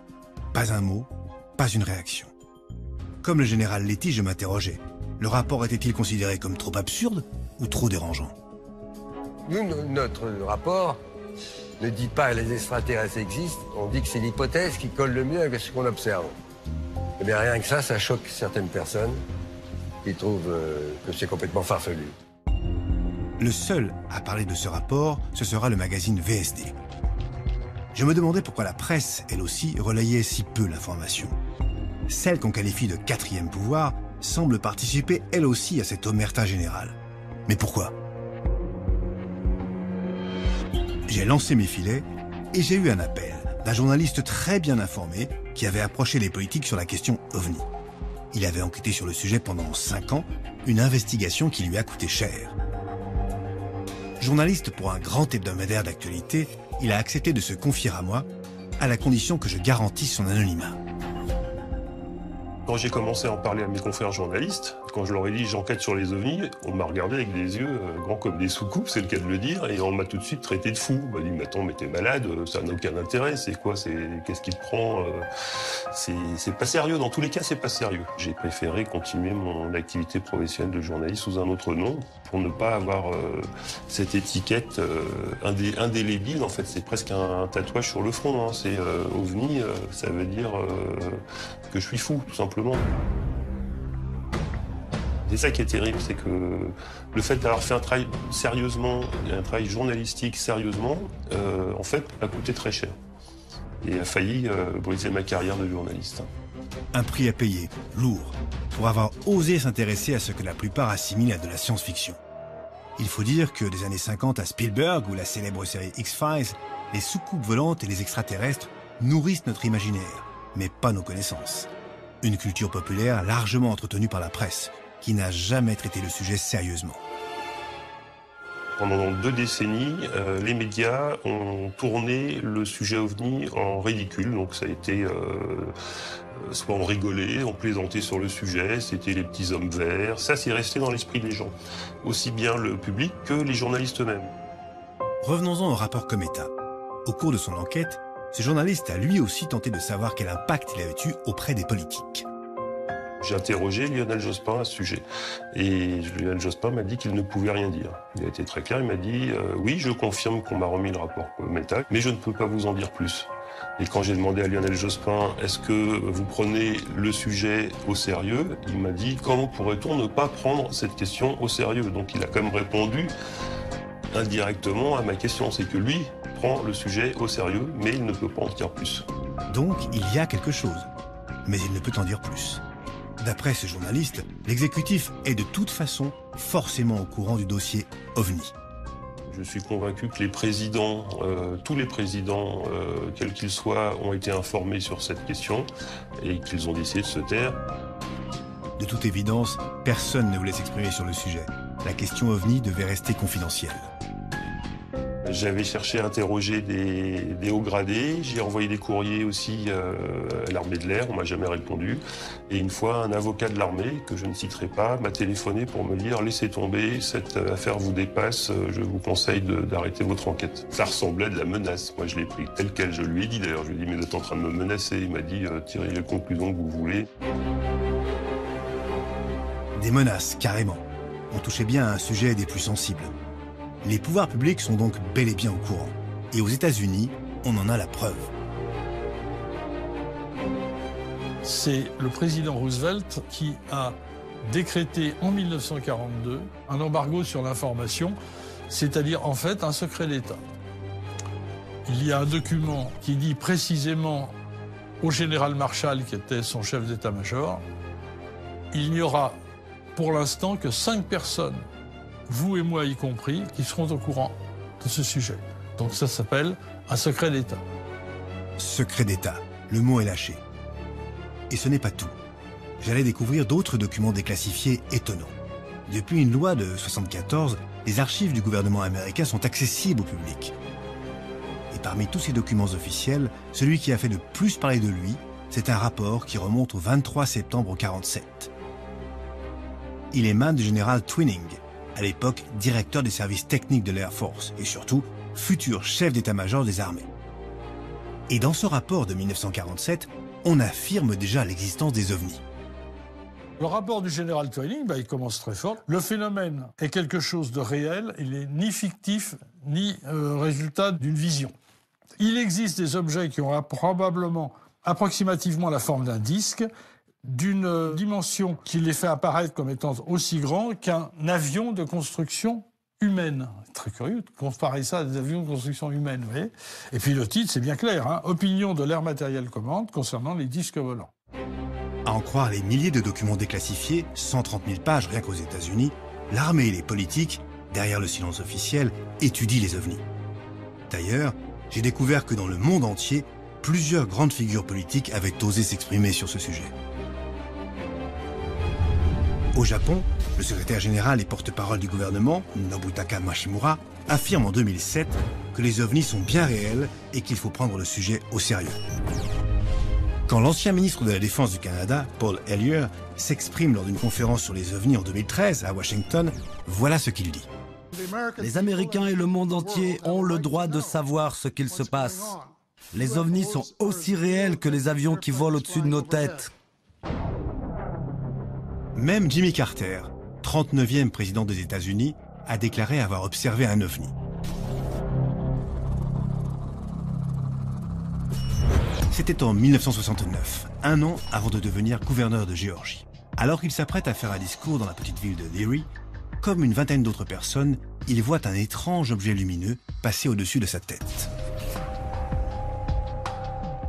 Pas un mot, pas une réaction. Comme le général Letty, je m'interrogeais. Le rapport était-il considéré comme trop absurde ou trop dérangeant? Nous, notre rapport ne dit pas que les extraterrestres existent, on dit que c'est l'hypothèse qui colle le mieux avec ce qu'on observe. Eh bien, rien que ça choque certaines personnes qui trouvent que c'est complètement farfelu. Le seul à parler de ce rapport, ce sera le magazine VSD. Je me demandais pourquoi la presse, elle aussi, relayait si peu l'information. Celle qu'on qualifie de quatrième pouvoir semble participer elle aussi à cette omerta générale. Mais pourquoi? J'ai lancé mes filets et j'ai eu un appel d'un journaliste très bien informé qui avait approché les politiques sur la question OVNI. Il avait enquêté sur le sujet pendant 5 ans, une investigation qui lui a coûté cher. Journaliste pour un grand hebdomadaire d'actualité, il a accepté de se confier à moi, à la condition que je garantisse son anonymat. Quand j'ai commencé à en parler à mes confrères journalistes, quand je leur ai dit j'enquête sur les ovnis, on m'a regardé avec des yeux grands comme des soucoupes, c'est le cas de le dire, et on m'a tout de suite traité de fou. On m'a dit mais attends, mais t'es malade, ça n'a aucun intérêt, c'est quoi, qu'est-ce qui te prend, c'est pas sérieux, dans tous les cas c'est pas sérieux. J'ai préféré continuer mon activité professionnelle de journaliste sous un autre nom pour ne pas avoir cette étiquette indélébile. En fait, c'est presque un tatouage sur le front, hein. C'est ovni, ça veut dire que je suis fou, tout simplement. C'est ça qui est terrible, c'est que le fait d'avoir fait un travail sérieusement, un travail journalistique sérieusement, en fait, a coûté très cher. Et a failli briser ma carrière de journaliste. Un prix à payer, lourd, pour avoir osé s'intéresser à ce que la plupart assimilent à de la science-fiction. Il faut dire que des années 50 à Spielberg ou la célèbre série X-Files, les soucoupes volantes et les extraterrestres nourrissent notre imaginaire, mais pas nos connaissances. Une culture populaire largement entretenue par la presse, qui n'a jamais traité le sujet sérieusement. Pendant 2 décennies, les médias ont tourné le sujet OVNI en ridicule. Donc ça a été, soit on rigolait, on plaisantait sur le sujet, c'était les petits hommes verts. Ça, c'est resté dans l'esprit des gens, aussi bien le public que les journalistes eux-mêmes. Revenons-en au rapport Cometa. Au cours de son enquête, ce journaliste a lui aussi tenté de savoir quel impact il avait eu auprès des politiques. J'ai interrogé Lionel Jospin à ce sujet. Et Lionel Jospin m'a dit qu'il ne pouvait rien dire. Il a été très clair, il m'a dit oui, je confirme qu'on m'a remis le rapport Cometa, mais je ne peux pas vous en dire plus. Et quand j'ai demandé à Lionel Jospin, est-ce que vous prenez le sujet au sérieux, il m'a dit comment pourrait-on ne pas prendre cette question au sérieux? Donc il a quand même répondu indirectement à ma question, c'est que lui prend le sujet au sérieux, mais il ne peut pas en dire plus. Donc il y a quelque chose, mais il ne peut en dire plus. D'après ce journaliste, l'exécutif est de toute façon forcément au courant du dossier OVNI. Je suis convaincu que les présidents, tous les présidents, quels qu'ils soient, ont été informés sur cette question et qu'ils ont décidé de se taire. De toute évidence, personne ne voulait s'exprimer sur le sujet. La question OVNI devait rester confidentielle. J'avais cherché à interroger des hauts gradés, j'ai envoyé des courriers aussi à l'armée de l'air, on m'a jamais répondu. Et une fois, un avocat de l'armée, que je ne citerai pas, m'a téléphoné pour me dire « Laissez tomber, cette affaire vous dépasse, je vous conseille d'arrêter votre enquête ». Ça ressemblait à de la menace, moi je l'ai pris tel quel, je lui ai dit d'ailleurs, je lui ai dit « Mais vous êtes en train de me menacer », il m'a dit « Tirez les conclusions que vous voulez ». Des menaces, carrément. On touchait bien à un sujet des plus sensibles. Les pouvoirs publics sont donc bel et bien au courant. Et aux États-Unis, on en a la preuve. C'est le président Roosevelt qui a décrété en 1942 un embargo sur l'information, c'est-à-dire en fait un secret d'État. Il y a un document qui dit précisément au général Marshall, qui était son chef d'état-major, il n'y aura pour l'instant que 5 personnes, vous et moi y compris, qui seront au courant de ce sujet. Donc ça s'appelle un secret d'État. Secret d'État, le mot est lâché. Et ce n'est pas tout. J'allais découvrir d'autres documents déclassifiés étonnants. Depuis une loi de 1974, les archives du gouvernement américain sont accessibles au public. Et parmi tous ces documents officiels, celui qui a fait le plus parler de lui, c'est un rapport qui remonte au 23 septembre 1947. Il émane du général Twining, à l'époque directeur des services techniques de l'Air Force et surtout futur chef d'état-major des armées. Et dans ce rapport de 1947, on affirme déjà l'existence des ovnis. Le rapport du général Twining, il commence très fort. Le phénomène est quelque chose de réel, il n'est ni fictif, ni résultat d'une vision. Il existe des objets qui ont probablement, approximativement la forme d'un disque, d'une dimension qui les fait apparaître comme étant aussi grand qu'un avion de construction humaine. Très curieux de comparer ça à des avions de construction humaine, vous voyez. Et puis le titre, c'est bien clair, hein, Opinion de l'Air Materiel Command concernant les disques volants. À en croire les milliers de documents déclassifiés, 130 000 pages rien qu'aux États-Unis, l'armée et les politiques, derrière le silence officiel, étudient les ovnis. D'ailleurs, j'ai découvert que dans le monde entier, plusieurs grandes figures politiques avaient osé s'exprimer sur ce sujet. Au Japon, le secrétaire général et porte-parole du gouvernement, Nobutaka Mashimura, affirme en 2007 que les ovnis sont bien réels et qu'il faut prendre le sujet au sérieux. Quand l'ancien ministre de la Défense du Canada, Paul Hellyer, s'exprime lors d'une conférence sur les ovnis en 2013 à Washington, voilà ce qu'il dit. Les Américains et le monde entier ont le droit de savoir ce qu'il se passe. Les ovnis sont aussi réels que les avions qui volent au-dessus de nos têtes. Même Jimmy Carter, 39e président des États-Unis, a déclaré avoir observé un ovni. C'était en 1969, un an avant de devenir gouverneur de Géorgie. Alors qu'il s'apprête à faire un discours dans la petite ville de Leary, comme une vingtaine d'autres personnes, il voit un étrange objet lumineux passer au-dessus de sa tête.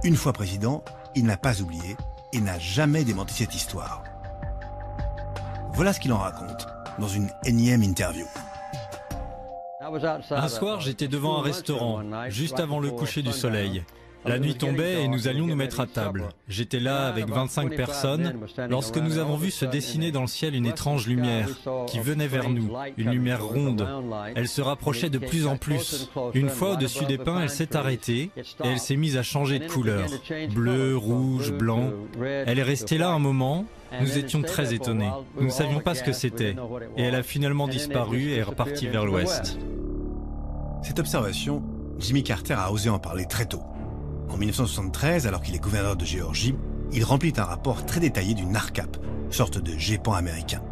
Une fois président, il n'a pas oublié et n'a jamais démenti cette histoire. Voilà ce qu'il en raconte dans une énième interview. Un soir, j'étais devant un restaurant, juste avant le coucher du soleil. La nuit tombait et nous allions nous mettre à table. J'étais là avec 25 personnes lorsque nous avons vu se dessiner dans le ciel une étrange lumière qui venait vers nous, une lumière ronde. Elle se rapprochait de plus en plus. Une fois au-dessus des pins, elle s'est arrêtée et elle s'est mise à changer de couleur. Bleu, rouge, blanc. Elle est restée là un moment. Nous étions très étonnés. Nous ne savions pas ce que c'était. Et elle a finalement disparu et est repartie vers l'ouest. Cette observation, Jimmy Carter a osé en parler très tôt. En 1973, alors qu'il est gouverneur de Géorgie, il remplit un rapport très détaillé du NARCAP, sorte de GEPAN américain.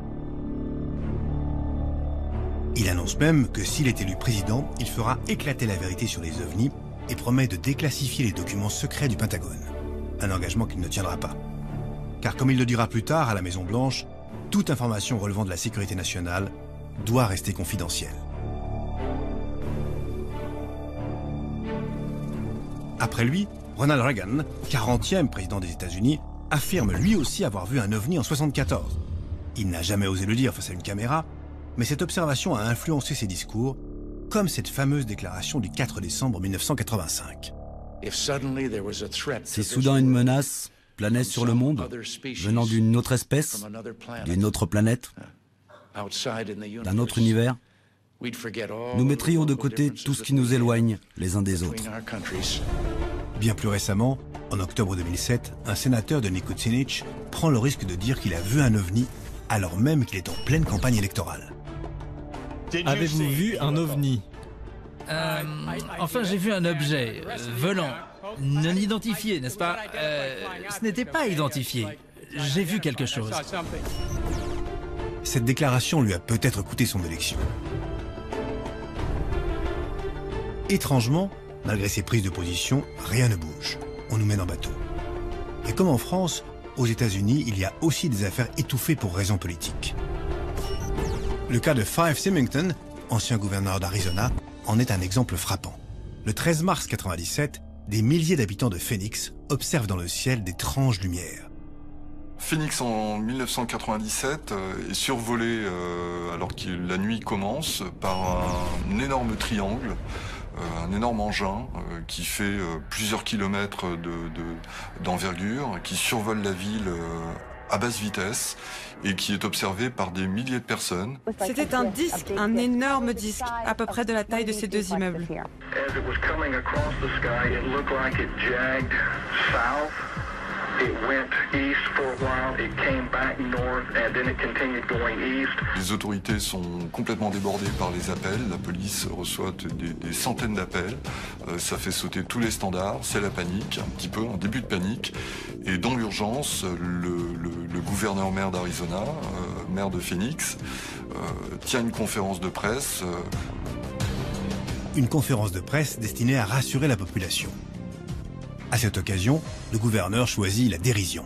Il annonce même que s'il est élu président, il fera éclater la vérité sur les ovnis et promet de déclassifier les documents secrets du Pentagone. Un engagement qu'il ne tiendra pas. Car comme il le dira plus tard à la Maison-Blanche, toute information relevant de la sécurité nationale doit rester confidentielle. Après lui, Ronald Reagan, 40e président des États-Unis, affirme lui aussi avoir vu un ovni en 1974. Il n'a jamais osé le dire face à une caméra, mais cette observation a influencé ses discours, comme cette fameuse déclaration du 4 décembre 1985. Si soudain une menace planait sur le monde, venant d'une autre espèce, d'une autre planète, d'un autre univers, nous mettrions de côté tout ce qui nous éloigne les uns des autres. Bien plus récemment, en octobre 2007, un sénateur de Nikotinich prend le risque de dire qu'il a vu un ovni alors même qu'il est en pleine campagne électorale. Avez-vous vu un ovni? Enfin, j'ai vu un objet volant, non identifié, n'est-ce pas? Ce n'était pas identifié. J'ai vu quelque chose. Cette déclaration lui a peut-être coûté son élection. Étrangement, malgré ses prises de position, rien ne bouge. On nous mène en bateau. Et comme en France, aux États-Unis, il y a aussi des affaires étouffées pour raisons politiques. Le cas de Fife Symington, ancien gouverneur d'Arizona, en est un exemple frappant. Le 13 mars 1997, des milliers d'habitants de Phoenix observent dans le ciel d'étranges lumières. Phoenix en 1997 est survolé alors que la nuit commence par un énorme triangle, un énorme engin qui fait plusieurs kilomètres d'envergure, qui survole la ville à basse vitesse et qui est observé par des milliers de personnes. C'était un disque, un énorme disque, à peu près de la taille de ces deux immeubles. Les autorités sont complètement débordées par les appels. La police reçoit des centaines d'appels. Ça fait sauter tous les standards. C'est la panique, un petit peu, un début de panique. Et dans l'urgence, le gouverneur-maire d'Arizona, maire de Phoenix, tient une conférence de presse. Une conférence de presse destinée à rassurer la population. À cette occasion, le gouverneur choisit la dérision.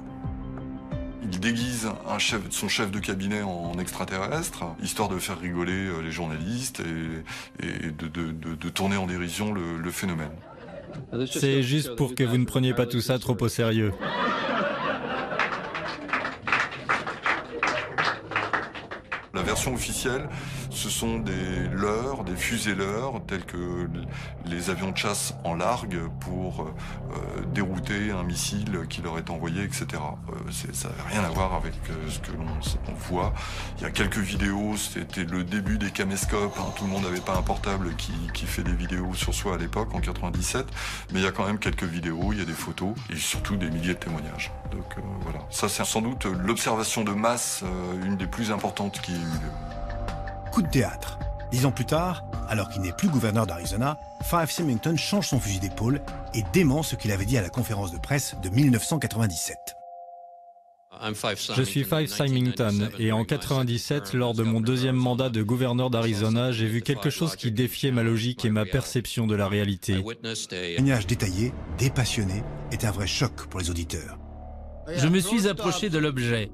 Il déguise son chef de cabinet en extraterrestre, histoire de faire rigoler les journalistes et de tourner en dérision le phénomène. C'est juste pour que vous ne preniez pas tout ça trop au sérieux. La version officielle, ce sont des leurres, des fusées-leurres, tels que les avions de chasse en largue pour dérouter un missile qui leur est envoyé, etc. Ça n'avait rien à voir avec ce que l'on voit. Il y a quelques vidéos, c'était le début des caméscopes, hein. Tout le monde n'avait pas un portable qui fait des vidéos sur soi à l'époque, en 97, mais il y a quand même quelques vidéos, il y a des photos, et surtout des milliers de témoignages. Donc voilà, ça c'est sans doute l'observation de masse, une des plus importantes qui ait eu lieu. Coup de théâtre. 10 ans plus tard, alors qu'il n'est plus gouverneur d'Arizona, Fife Symington change son fusil d'épaule et dément ce qu'il avait dit à la conférence de presse de 1997. Je suis Fife Symington et en 1997, lors de mon deuxième mandat de gouverneur d'Arizona, j'ai vu quelque chose qui défiait ma logique et ma perception de la réalité. Le témoignage détaillé, dépassionné, est un vrai choc pour les auditeurs. Je me suis approché de l'objet.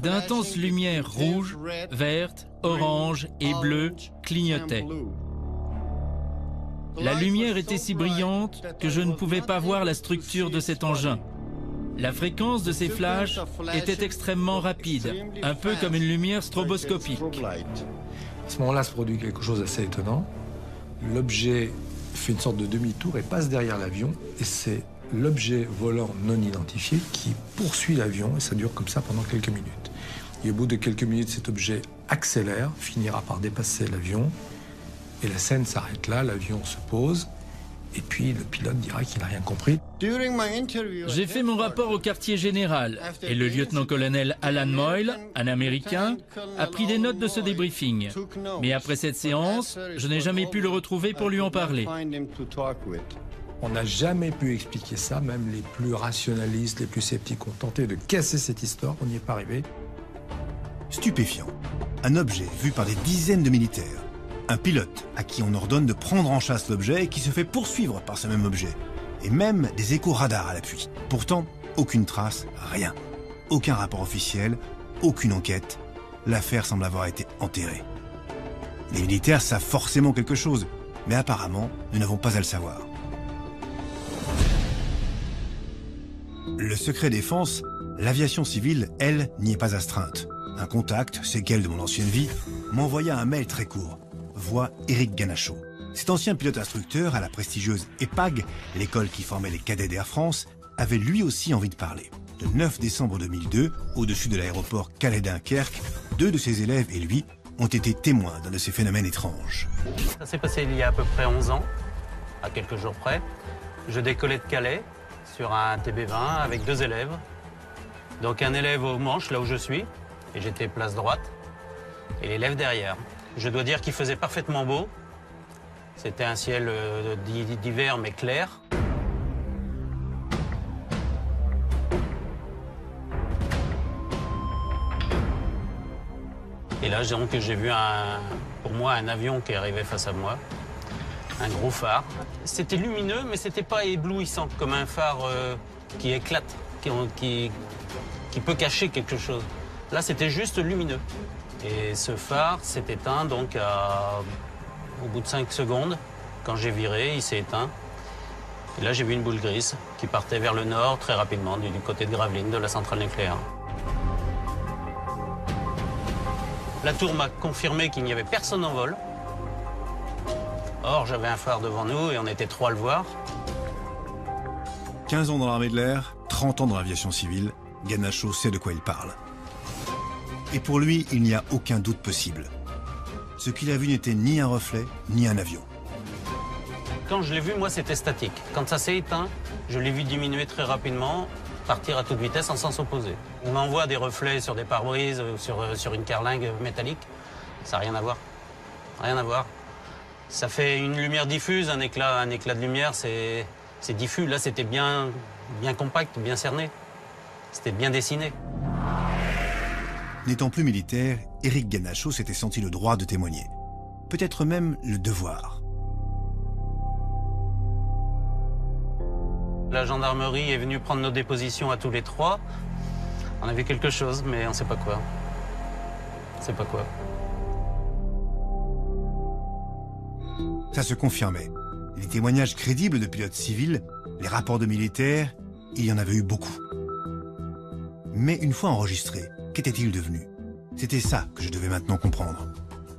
D'intenses lumières rouges, vertes, oranges et bleues clignotaient. La lumière était si brillante que je ne pouvais pas voir la structure de cet engin. La fréquence de ces flashs était extrêmement rapide, un peu comme une lumière stroboscopique. À ce moment-là se produit quelque chose d'assez étonnant. L'objet fait une sorte de demi-tour et passe derrière l'avion, et c'est l'objet volant non identifié qui poursuit l'avion, et ça dure comme ça pendant quelques minutes. Et au bout de quelques minutes, cet objet accélère, finira par dépasser l'avion, et la scène s'arrête là, l'avion se pose, et puis le pilote dira qu'il n'a rien compris. J'ai fait mon rapport au quartier général, et le lieutenant-colonel Alan Moyle, un Américain, a pris des notes de ce débriefing. Mais après cette séance, je n'ai jamais pu le retrouver pour lui en parler. On n'a jamais pu expliquer ça, même les plus rationalistes, les plus sceptiques ont tenté de casser cette histoire, on n'y est pas arrivé. Stupéfiant. Un objet vu par des dizaines de militaires. Un pilote à qui on ordonne de prendre en chasse l'objet et qui se fait poursuivre par ce même objet. Et même des échos radars à l'appui. Pourtant, aucune trace, rien. Aucun rapport officiel, aucune enquête. L'affaire semble avoir été enterrée. Les militaires savent forcément quelque chose, mais apparemment, nous n'avons pas à le savoir. Le secret défense, l'aviation civile, elle, n'y est pas astreinte. Un contact, séquelle de mon ancienne vie, m'envoya un mail très court. Voix Éric Ganachaud. Cet ancien pilote instructeur à la prestigieuse EPAG, l'école qui formait les cadets d'Air France, avait lui aussi envie de parler. Le 9 décembre 2002, au-dessus de l'aéroport Calais-Dunkerque, 2 de ses élèves et lui ont été témoins d'un de ces phénomènes étranges. Ça s'est passé il y a à peu près 11 ans, à quelques jours près. Je décollais de Calais sur un TB20 avec 2 élèves. Donc un élève au manche, là où je suis, et j'étais place droite, et l'élève derrière. Je dois dire qu'il faisait parfaitement beau. C'était un ciel d'hiver mais clair. Et là, donc, j'ai vu pour moi un avion qui arrivait face à moi. Un gros phare. C'était lumineux, mais c'était pas éblouissant, comme un phare qui éclate, qui peut cacher quelque chose. Là, c'était juste lumineux. Et ce phare s'est éteint donc au bout de 5 secondes. Quand j'ai viré, il s'est éteint. Et là, j'ai vu une boule grise qui partait vers le nord très rapidement, du côté de Gravelines, de la centrale nucléaire. La tour m'a confirmé qu'il n'y avait personne en vol. Or, j'avais un phare devant nous et on était 3 à le voir. 15 ans dans l'armée de l'air, 30 ans dans l'aviation civile, Ganacho sait de quoi il parle. Et pour lui, il n'y a aucun doute possible. Ce qu'il a vu n'était ni un reflet, ni un avion. Quand je l'ai vu, moi, c'était statique. Quand ça s'est éteint, je l'ai vu diminuer très rapidement, partir à toute vitesse en sens opposé. On envoie des reflets sur des pare-brises, sur une carlingue métallique. Ça n'a rien à voir. Rien à voir. Ça fait une lumière diffuse, un éclat de lumière, c'est diffus. Là, c'était bien compact, bien cerné. C'était bien dessiné. N'étant plus militaire, Éric Ganacho s'était senti le droit de témoigner. Peut-être même le devoir. La gendarmerie est venue prendre nos dépositions à tous les 3. On a vu quelque chose, mais on ne sait pas quoi. On ne sait pas quoi. Ça se confirmait. Les témoignages crédibles de pilotes civils, les rapports de militaires, il y en avait eu beaucoup. Mais une fois enregistrés, qu'était-il devenu? C'était ça que je devais maintenant comprendre.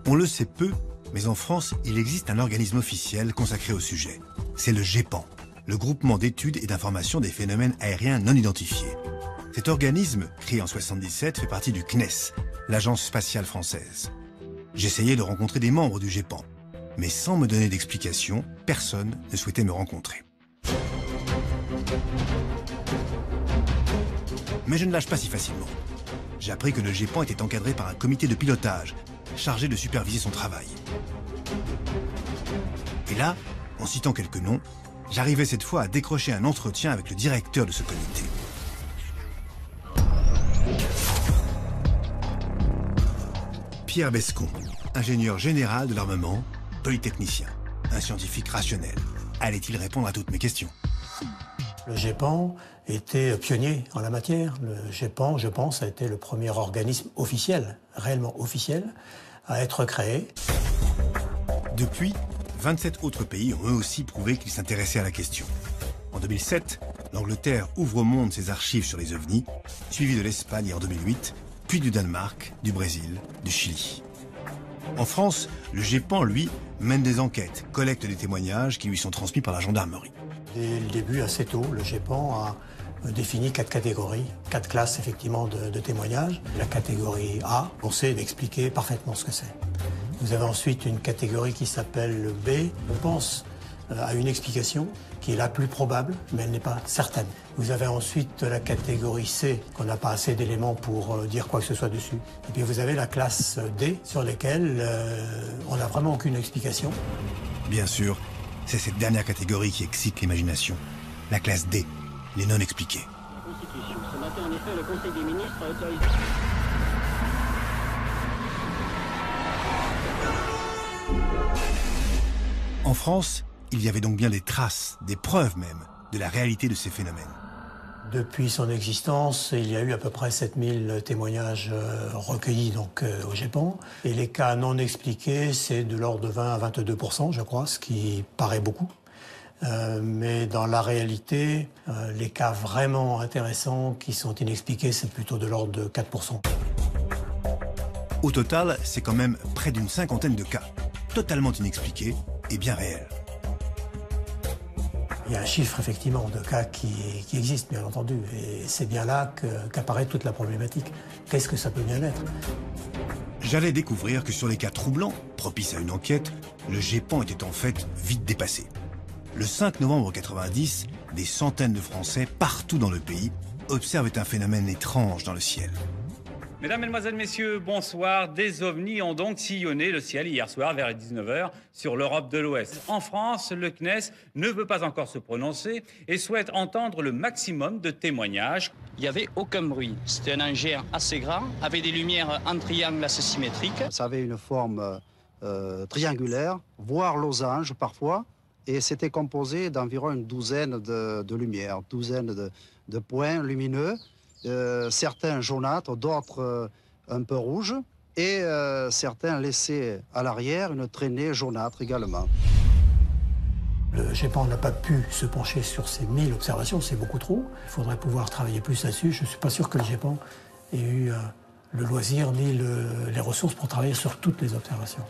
On le sait peu, mais en France, il existe un organisme officiel consacré au sujet. C'est le GEPAN, le groupement d'études et d'informations des phénomènes aériens non identifiés. Cet organisme, créé en 1977, fait partie du CNES, l'agence spatiale française. J'essayais de rencontrer des membres du GEPAN, mais sans me donner d'explication, personne ne souhaitait me rencontrer. Mais je ne lâche pas si facilement. J'ai appris que le GEPAN était encadré par un comité de pilotage, chargé de superviser son travail. Et là, en citant quelques noms, j'arrivais cette fois à décrocher un entretien avec le directeur de ce comité. Pierre Bescon, ingénieur général de l'armement, polytechnicien, un scientifique rationnel. Allait-il répondre à toutes mes questions? Le GEPAN était pionnier en la matière. Le GEPAN, je pense, a été le premier organisme officiel, réellement officiel, à être créé. Depuis, 27 autres pays ont eux aussi prouvé qu'ils s'intéressaient à la question. En 2007, l'Angleterre ouvre au monde ses archives sur les ovnis, suivi de l'Espagne en 2008, puis du Danemark, du Brésil, du Chili. En France, le GEPAN, lui, mène des enquêtes, collecte des témoignages qui lui sont transmis par la gendarmerie. Dès le début, assez tôt, le GEPAN a défini 4 catégories, 4 classes effectivement de témoignages. La catégorie A, on sait expliquer parfaitement ce que c'est. Vous avez ensuite une catégorie qui s'appelle le B. On pense à une explication qui est la plus probable, mais elle n'est pas certaine. Vous avez ensuite la catégorie C, qu'on n'a pas assez d'éléments pour dire quoi que ce soit dessus. Et puis vous avez la classe D, sur laquelle on n'a vraiment aucune explication. Bien sûr, c'est cette dernière catégorie qui excite l'imagination. La classe D, les non expliqués. Ce matin, en effet, le Conseil des ministres a autorisé... En France, il y avait donc bien des traces, des preuves même, de la réalité de ces phénomènes. Depuis son existence, il y a eu à peu près 7000 témoignages recueillis donc, au GEPAN. Et les cas non expliqués, c'est de l'ordre de 20 à 22%, je crois, ce qui paraît beaucoup. Mais dans la réalité, les cas vraiment intéressants qui sont inexpliqués, c'est plutôt de l'ordre de 4%. Au total, c'est quand même près d'une 50aine de cas, totalement inexpliqués et bien réels. Il y a un chiffre, effectivement, de cas qui existent, bien entendu. Et c'est bien là qu'apparaît toute la problématique. Qu'est-ce que ça peut bien être? J'allais découvrir que sur les cas troublants, propices à une enquête, le GEPAN était en fait vite dépassé. Le 5 novembre 90, des centaines de Français, partout dans le pays, observent un phénomène étrange dans le ciel. Mesdames, Mesdemoiselles, Messieurs, bonsoir. Des ovnis ont donc sillonné le ciel hier soir vers les 19h sur l'Europe de l'Ouest. En France, le CNES ne veut pas encore se prononcer et souhaite entendre le maximum de témoignages. Il n'y avait aucun bruit. C'était un engin assez grand, avec des lumières en triangle assez symétriques. Ça avait une forme triangulaire, voire losange parfois, et c'était composé d'environ une douzaine de lumières, douzaine de points lumineux. Certains jaunâtres, d'autres un peu rouges, et certains laissaient à l'arrière une traînée jaunâtre également. Le GEPAN n'a pas pu se pencher sur ces 1000 observations, c'est beaucoup trop. Il faudrait pouvoir travailler plus là-dessus. Je ne suis pas sûr que le GEPAN ait eu le loisir ni les ressources pour travailler sur toutes les observations.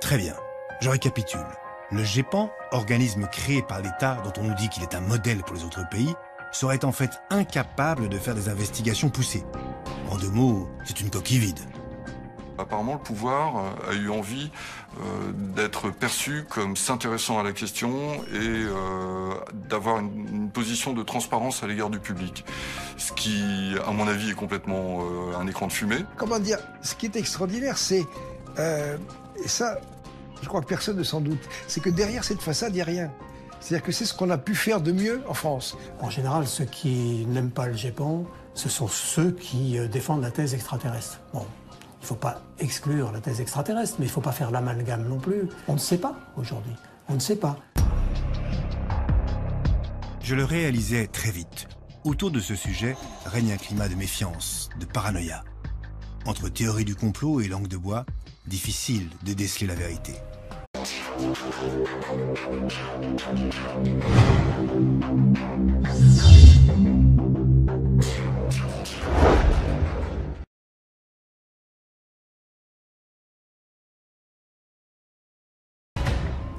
Très bien, je récapitule. Le GEPAN, organisme créé par l'État dont on nous dit qu'il est un modèle pour les autres pays, serait en fait incapable de faire des investigations poussées. En 2 mots, c'est une coquille vide. Apparemment, le pouvoir a eu envie d'être perçu comme s'intéressant à la question et d'avoir une position de transparence à l'égard du public. Ce qui, à mon avis, est complètement un écran de fumée. Comment dire, ce qui est extraordinaire, c'est, et ça, je crois que personne ne s'en doute, c'est que derrière cette façade, il n'y a rien. C'est-à-dire que c'est ce qu'on a pu faire de mieux en France. En général, ceux qui n'aiment pas le GEPAN, ce sont ceux qui défendent la thèse extraterrestre. Bon. Il ne faut pas exclure la thèse extraterrestre, mais il ne faut pas faire l'amalgame non plus. On ne sait pas aujourd'hui. On ne sait pas. Je le réalisais très vite. Autour de ce sujet règne un climat de méfiance, de paranoïa. Entre théorie du complot et langue de bois, difficile de déceler la vérité.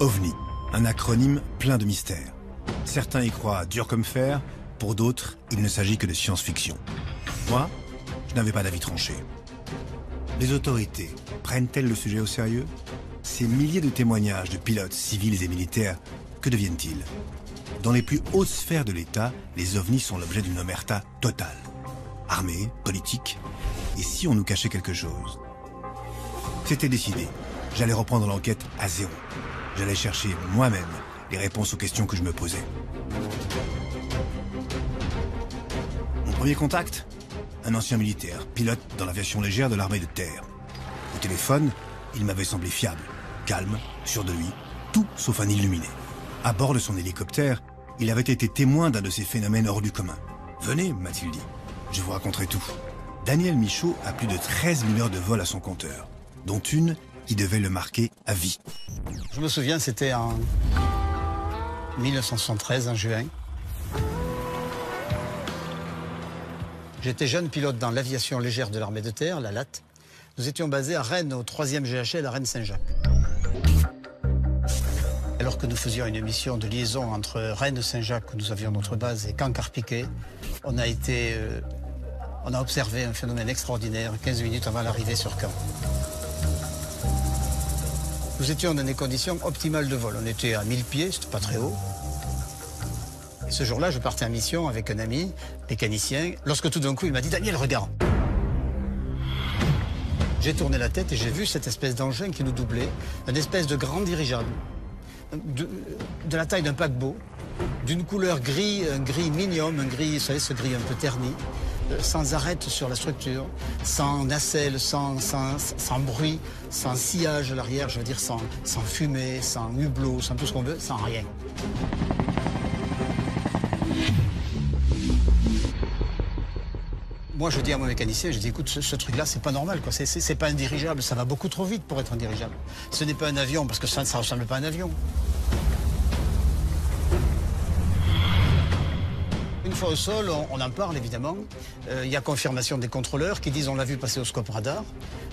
OVNI, un acronyme plein de mystères. Certains y croient dur comme fer, pour d'autres, il ne s'agit que de science-fiction. Moi, je n'avais pas d'avis tranché. Les autorités prennent-elles le sujet au sérieux? Ces milliers de témoignages de pilotes civils et militaires, que deviennent-ils? Dans les plus hautes sphères de l'État, les ovnis sont l'objet d'une omerta totale. Armée, politique, et si on nous cachait quelque chose? C'était décidé. J'allais reprendre l'enquête à zéro. J'allais chercher moi-même les réponses aux questions que je me posais. Mon premier contact? Un ancien militaire, pilote dans l'aviation légère de l'armée de terre. Au téléphone, il m'avait semblé fiable, calme, sûr de lui, tout sauf un illuminé. À bord de son hélicoptère, il avait été témoin d'un de ces phénomènes hors du commun. « Venez, m'a-t-il dit, je vous raconterai tout. » Daniel Michaud a plus de 13 000 heures de vol à son compteur, dont une qui devait le marquer à vie. Je me souviens, c'était en 1973, en juin. J'étais jeune pilote dans l'aviation légère de l'armée de terre, la LAT. Nous étions basés à Rennes, au 3e GHL, à Rennes-Saint-Jacques. Alors que nous faisions une mission de liaison entre Rennes-Saint-Jacques, où nous avions notre base, et Caen-Carpiquet, on a observé un phénomène extraordinaire 15 minutes avant l'arrivée sur Caen. Nous étions dans des conditions optimales de vol. On était à 1000 pieds, c'était pas très haut. Et ce jour-là, je partais en mission avec un ami, mécanicien, lorsque tout d'un coup, il m'a dit « Daniel, regarde !» J'ai tourné la tête et j'ai vu cette espèce d'engin qui nous doublait, une espèce de grand dirigeable, de la taille d'un paquebot, d'une couleur gris, un gris minium, un gris, vous savez, ce gris un peu terni, sans arête sur la structure, sans nacelle, sans bruit, sans sillage à l'arrière, je veux dire sans fumée, sans hublot, sans tout ce qu'on veut, sans rien. Moi, je dis à mon mécanicien, je dis, écoute, ce truc-là, c'est pas normal, quoi. C'est pas un dirigeable, ça va beaucoup trop vite pour être un dirigeable. Ce n'est pas un avion, parce que ça ne ressemble pas à un avion. Une fois au sol, on en parle évidemment. Il y a confirmation des contrôleurs qui disent on l'a vu passer au scope radar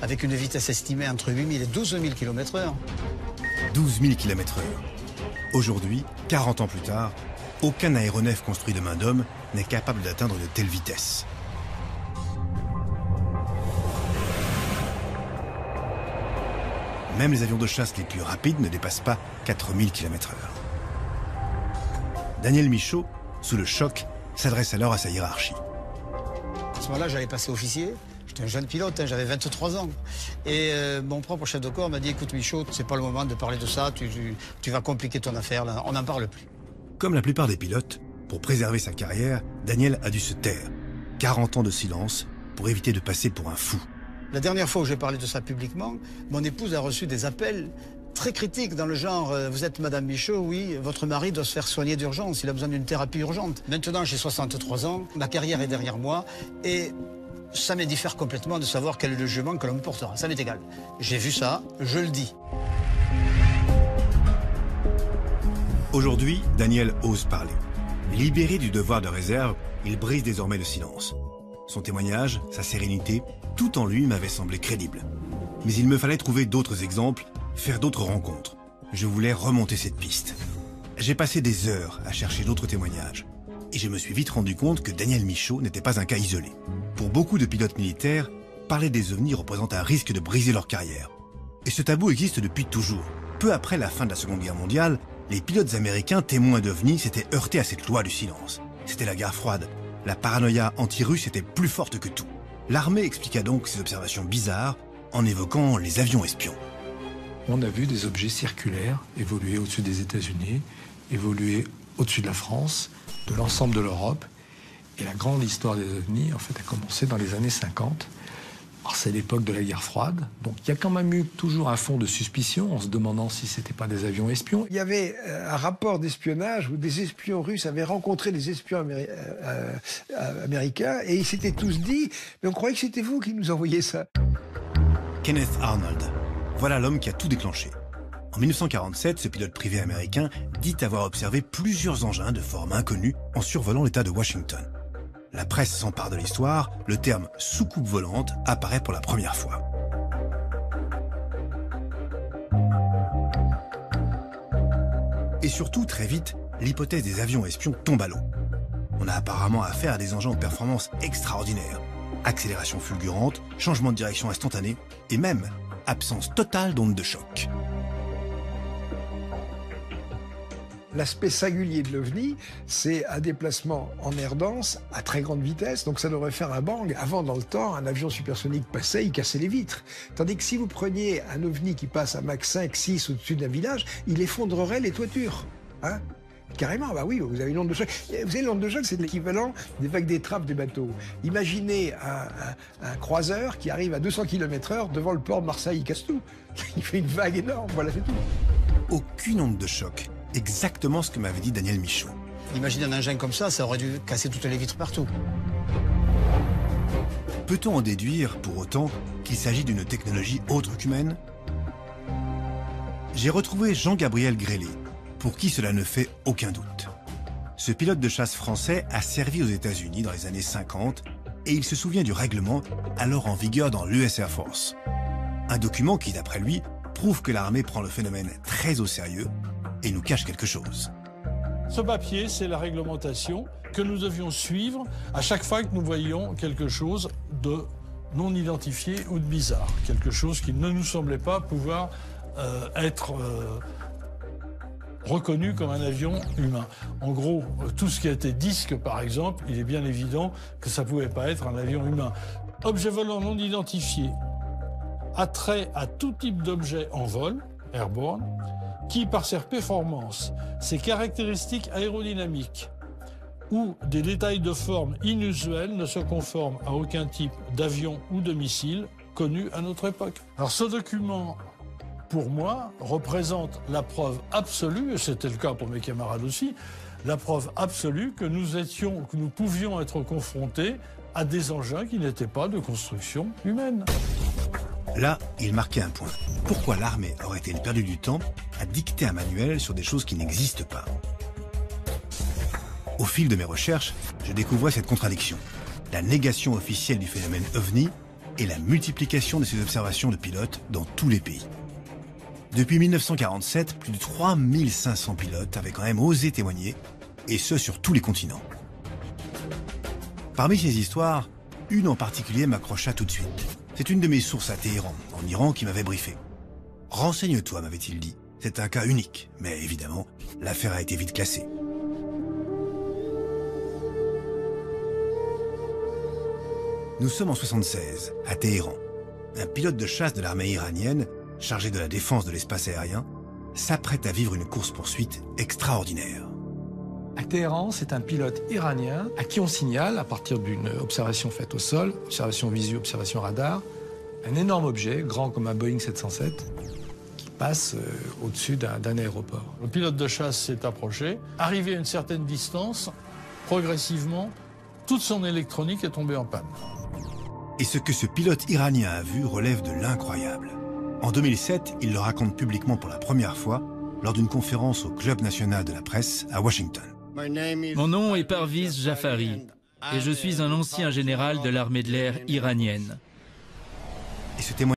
avec une vitesse estimée entre 8 000 et 12 000 km/h. 12 000 km/h. Aujourd'hui, 40 ans plus tard, aucun aéronef construit de main d'homme n'est capable d'atteindre de telles vitesses. Même les avions de chasse les plus rapides ne dépassent pas 4 000 km/h. Daniel Michaud, sous le choc, s'adresse alors à sa hiérarchie. À ce moment-là, j'allais passer officier. J'étais un jeune pilote, j'avais 23 ans. Et mon propre chef de corps m'a dit, écoute Michaud, c'est pas le moment de parler de ça, tu vas compliquer ton affaire, là. On n'en parle plus. Comme la plupart des pilotes, pour préserver sa carrière, Daniel a dû se taire. 40 ans de silence pour éviter de passer pour un fou. La dernière fois où j'ai parlé de ça publiquement, mon épouse a reçu des appels très critiques dans le genre « Vous êtes Madame Michaud, oui, votre mari doit se faire soigner d'urgence, il a besoin d'une thérapie urgente. » Maintenant, j'ai 63 ans, ma carrière est derrière moi et ça m'indiffère complètement de savoir quel est le jugement que l'on me portera. Ça m'est égal. J'ai vu ça, je le dis. Aujourd'hui, Daniel ose parler. Libéré du devoir de réserve, il brise désormais le silence. Son témoignage, sa sérénité, tout en lui m'avait semblé crédible. Mais il me fallait trouver d'autres exemples, faire d'autres rencontres. Je voulais remonter cette piste. J'ai passé des heures à chercher d'autres témoignages. Et je me suis vite rendu compte que Daniel Michaud n'était pas un cas isolé. Pour beaucoup de pilotes militaires, parler des ovnis représente un risque de briser leur carrière. Et ce tabou existe depuis toujours. Peu après la fin de la Seconde Guerre mondiale, les pilotes américains témoins d'ovnis s'étaient heurtés à cette loi du silence. C'était la guerre froide. La paranoïa anti-russe était plus forte que tout. L'armée expliqua donc ces observations bizarres en évoquant les avions espions. On a vu des objets circulaires évoluer au-dessus des États-Unis, évoluer au-dessus de la France, de l'ensemble de l'Europe. Et la grande histoire des ovnis, en fait, a commencé dans les années 50. Alors, c'est l'époque de la guerre froide. Donc, il y a quand même eu toujours un fond de suspicion en se demandant si c'était pas des avions espions. Il y avait un rapport d'espionnage où des espions russes avaient rencontré des espions américains et ils s'étaient tous dit « Mais on croyait que c'était vous qui nous envoyiez ça ». Kenneth Arnold. Voilà l'homme qui a tout déclenché. En 1947, ce pilote privé américain dit avoir observé plusieurs engins de forme inconnue en survolant l'État de Washington. La presse s'empare de l'histoire, le terme « soucoupe volante » apparaît pour la première fois. Et surtout, très vite, l'hypothèse des avions espions tombe à l'eau. On a apparemment affaire à des engins aux performances extraordinaires. Accélération fulgurante, changement de direction instantané et même absence totale d'ondes de choc. L'aspect singulier de l'OVNI, c'est un déplacement en air dense à très grande vitesse, donc ça devrait faire un bang. Avant, dans le temps, un avion supersonique passait, il cassait les vitres. Tandis que si vous preniez un OVNI qui passe à Mach 5, 6 au-dessus d'un village, il effondrerait les toitures. Hein? Carrément, bah oui, vous avez une onde de choc. Vous savez, l'onde de choc, c'est l'équivalent des vagues d'étrave des bateaux. Imaginez un croiseur qui arrive à 200 km/h devant le port de Marseille, il casse tout. Il fait une vague énorme, voilà, c'est tout. Aucune onde de choc. Exactement ce que m'avait dit Daniel Michaud. Imaginez un engin comme ça aurait dû casser toutes les vitres partout. Peut-on en déduire, pour autant, qu'il s'agit d'une technologie autre qu'humaine? J'ai retrouvé Jean-Gabriel Grélé, pour qui cela ne fait aucun doute. Ce pilote de chasse français a servi aux États-Unis dans les années 50 et il se souvient du règlement alors en vigueur dans l'US Air Force. Un document qui, d'après lui, prouve que l'armée prend le phénomène très au sérieux et nous cache quelque chose. Ce papier, c'est la réglementation que nous devions suivre à chaque fois que nous voyions quelque chose de non identifié ou de bizarre. Quelque chose qui ne nous semblait pas pouvoir être reconnu comme un avion humain. En gros, tout ce qui a été disque, par exemple, il est bien évident que ça ne pouvait pas être un avion humain. Objet volant non identifié, attrait à tout type d'objet en vol, airborne, qui, par ses performances, ses caractéristiques aérodynamiques ou des détails de forme inusuels, ne se conforment à aucun type d'avion ou de missile connu à notre époque. Alors ce document, pour moi, représente la preuve absolue, et c'était le cas pour mes camarades aussi, la preuve absolue que nous pouvions être confrontés à des engins qui n'étaient pas de construction humaine. Là, il marquait un point. Pourquoi l'armée aurait-elle perdu du temps à dicter un manuel sur des choses qui n'existent pas? Au fil de mes recherches, je découvrais cette contradiction. La négation officielle du phénomène OVNI et la multiplication de ces observations de pilotes dans tous les pays. Depuis 1947, plus de 3500 pilotes avaient quand même osé témoigner, et ce sur tous les continents. Parmi ces histoires, une en particulier m'accrocha tout de suite. C'est une de mes sources à Téhéran, en Iran, qui m'avait briefé. « Renseigne-toi », m'avait-il dit. C'est un cas unique, mais évidemment, l'affaire a été vite classée. Nous sommes en 1976, à Téhéran. Un pilote de chasse de l'armée iranienne, chargé de la défense de l'espace aérien, s'apprête à vivre une course-poursuite extraordinaire. À Téhéran, c'est un pilote iranien à qui on signale, à partir d'une observation faite au sol, observation visu, observation radar, un énorme objet, grand comme un Boeing 707, qui passe au-dessus d'un aéroport. Le pilote de chasse s'est approché. Arrivé à une certaine distance, progressivement, toute son électronique est tombée en panne. Et ce que ce pilote iranien a vu relève de l'incroyable. En 2007, il le raconte publiquement pour la première fois, lors d'une conférence au Club national de la presse à Washington. Mon nom est Parviz Jafari et je suis un ancien général de l'armée de l'air iranienne. Et ce témoignage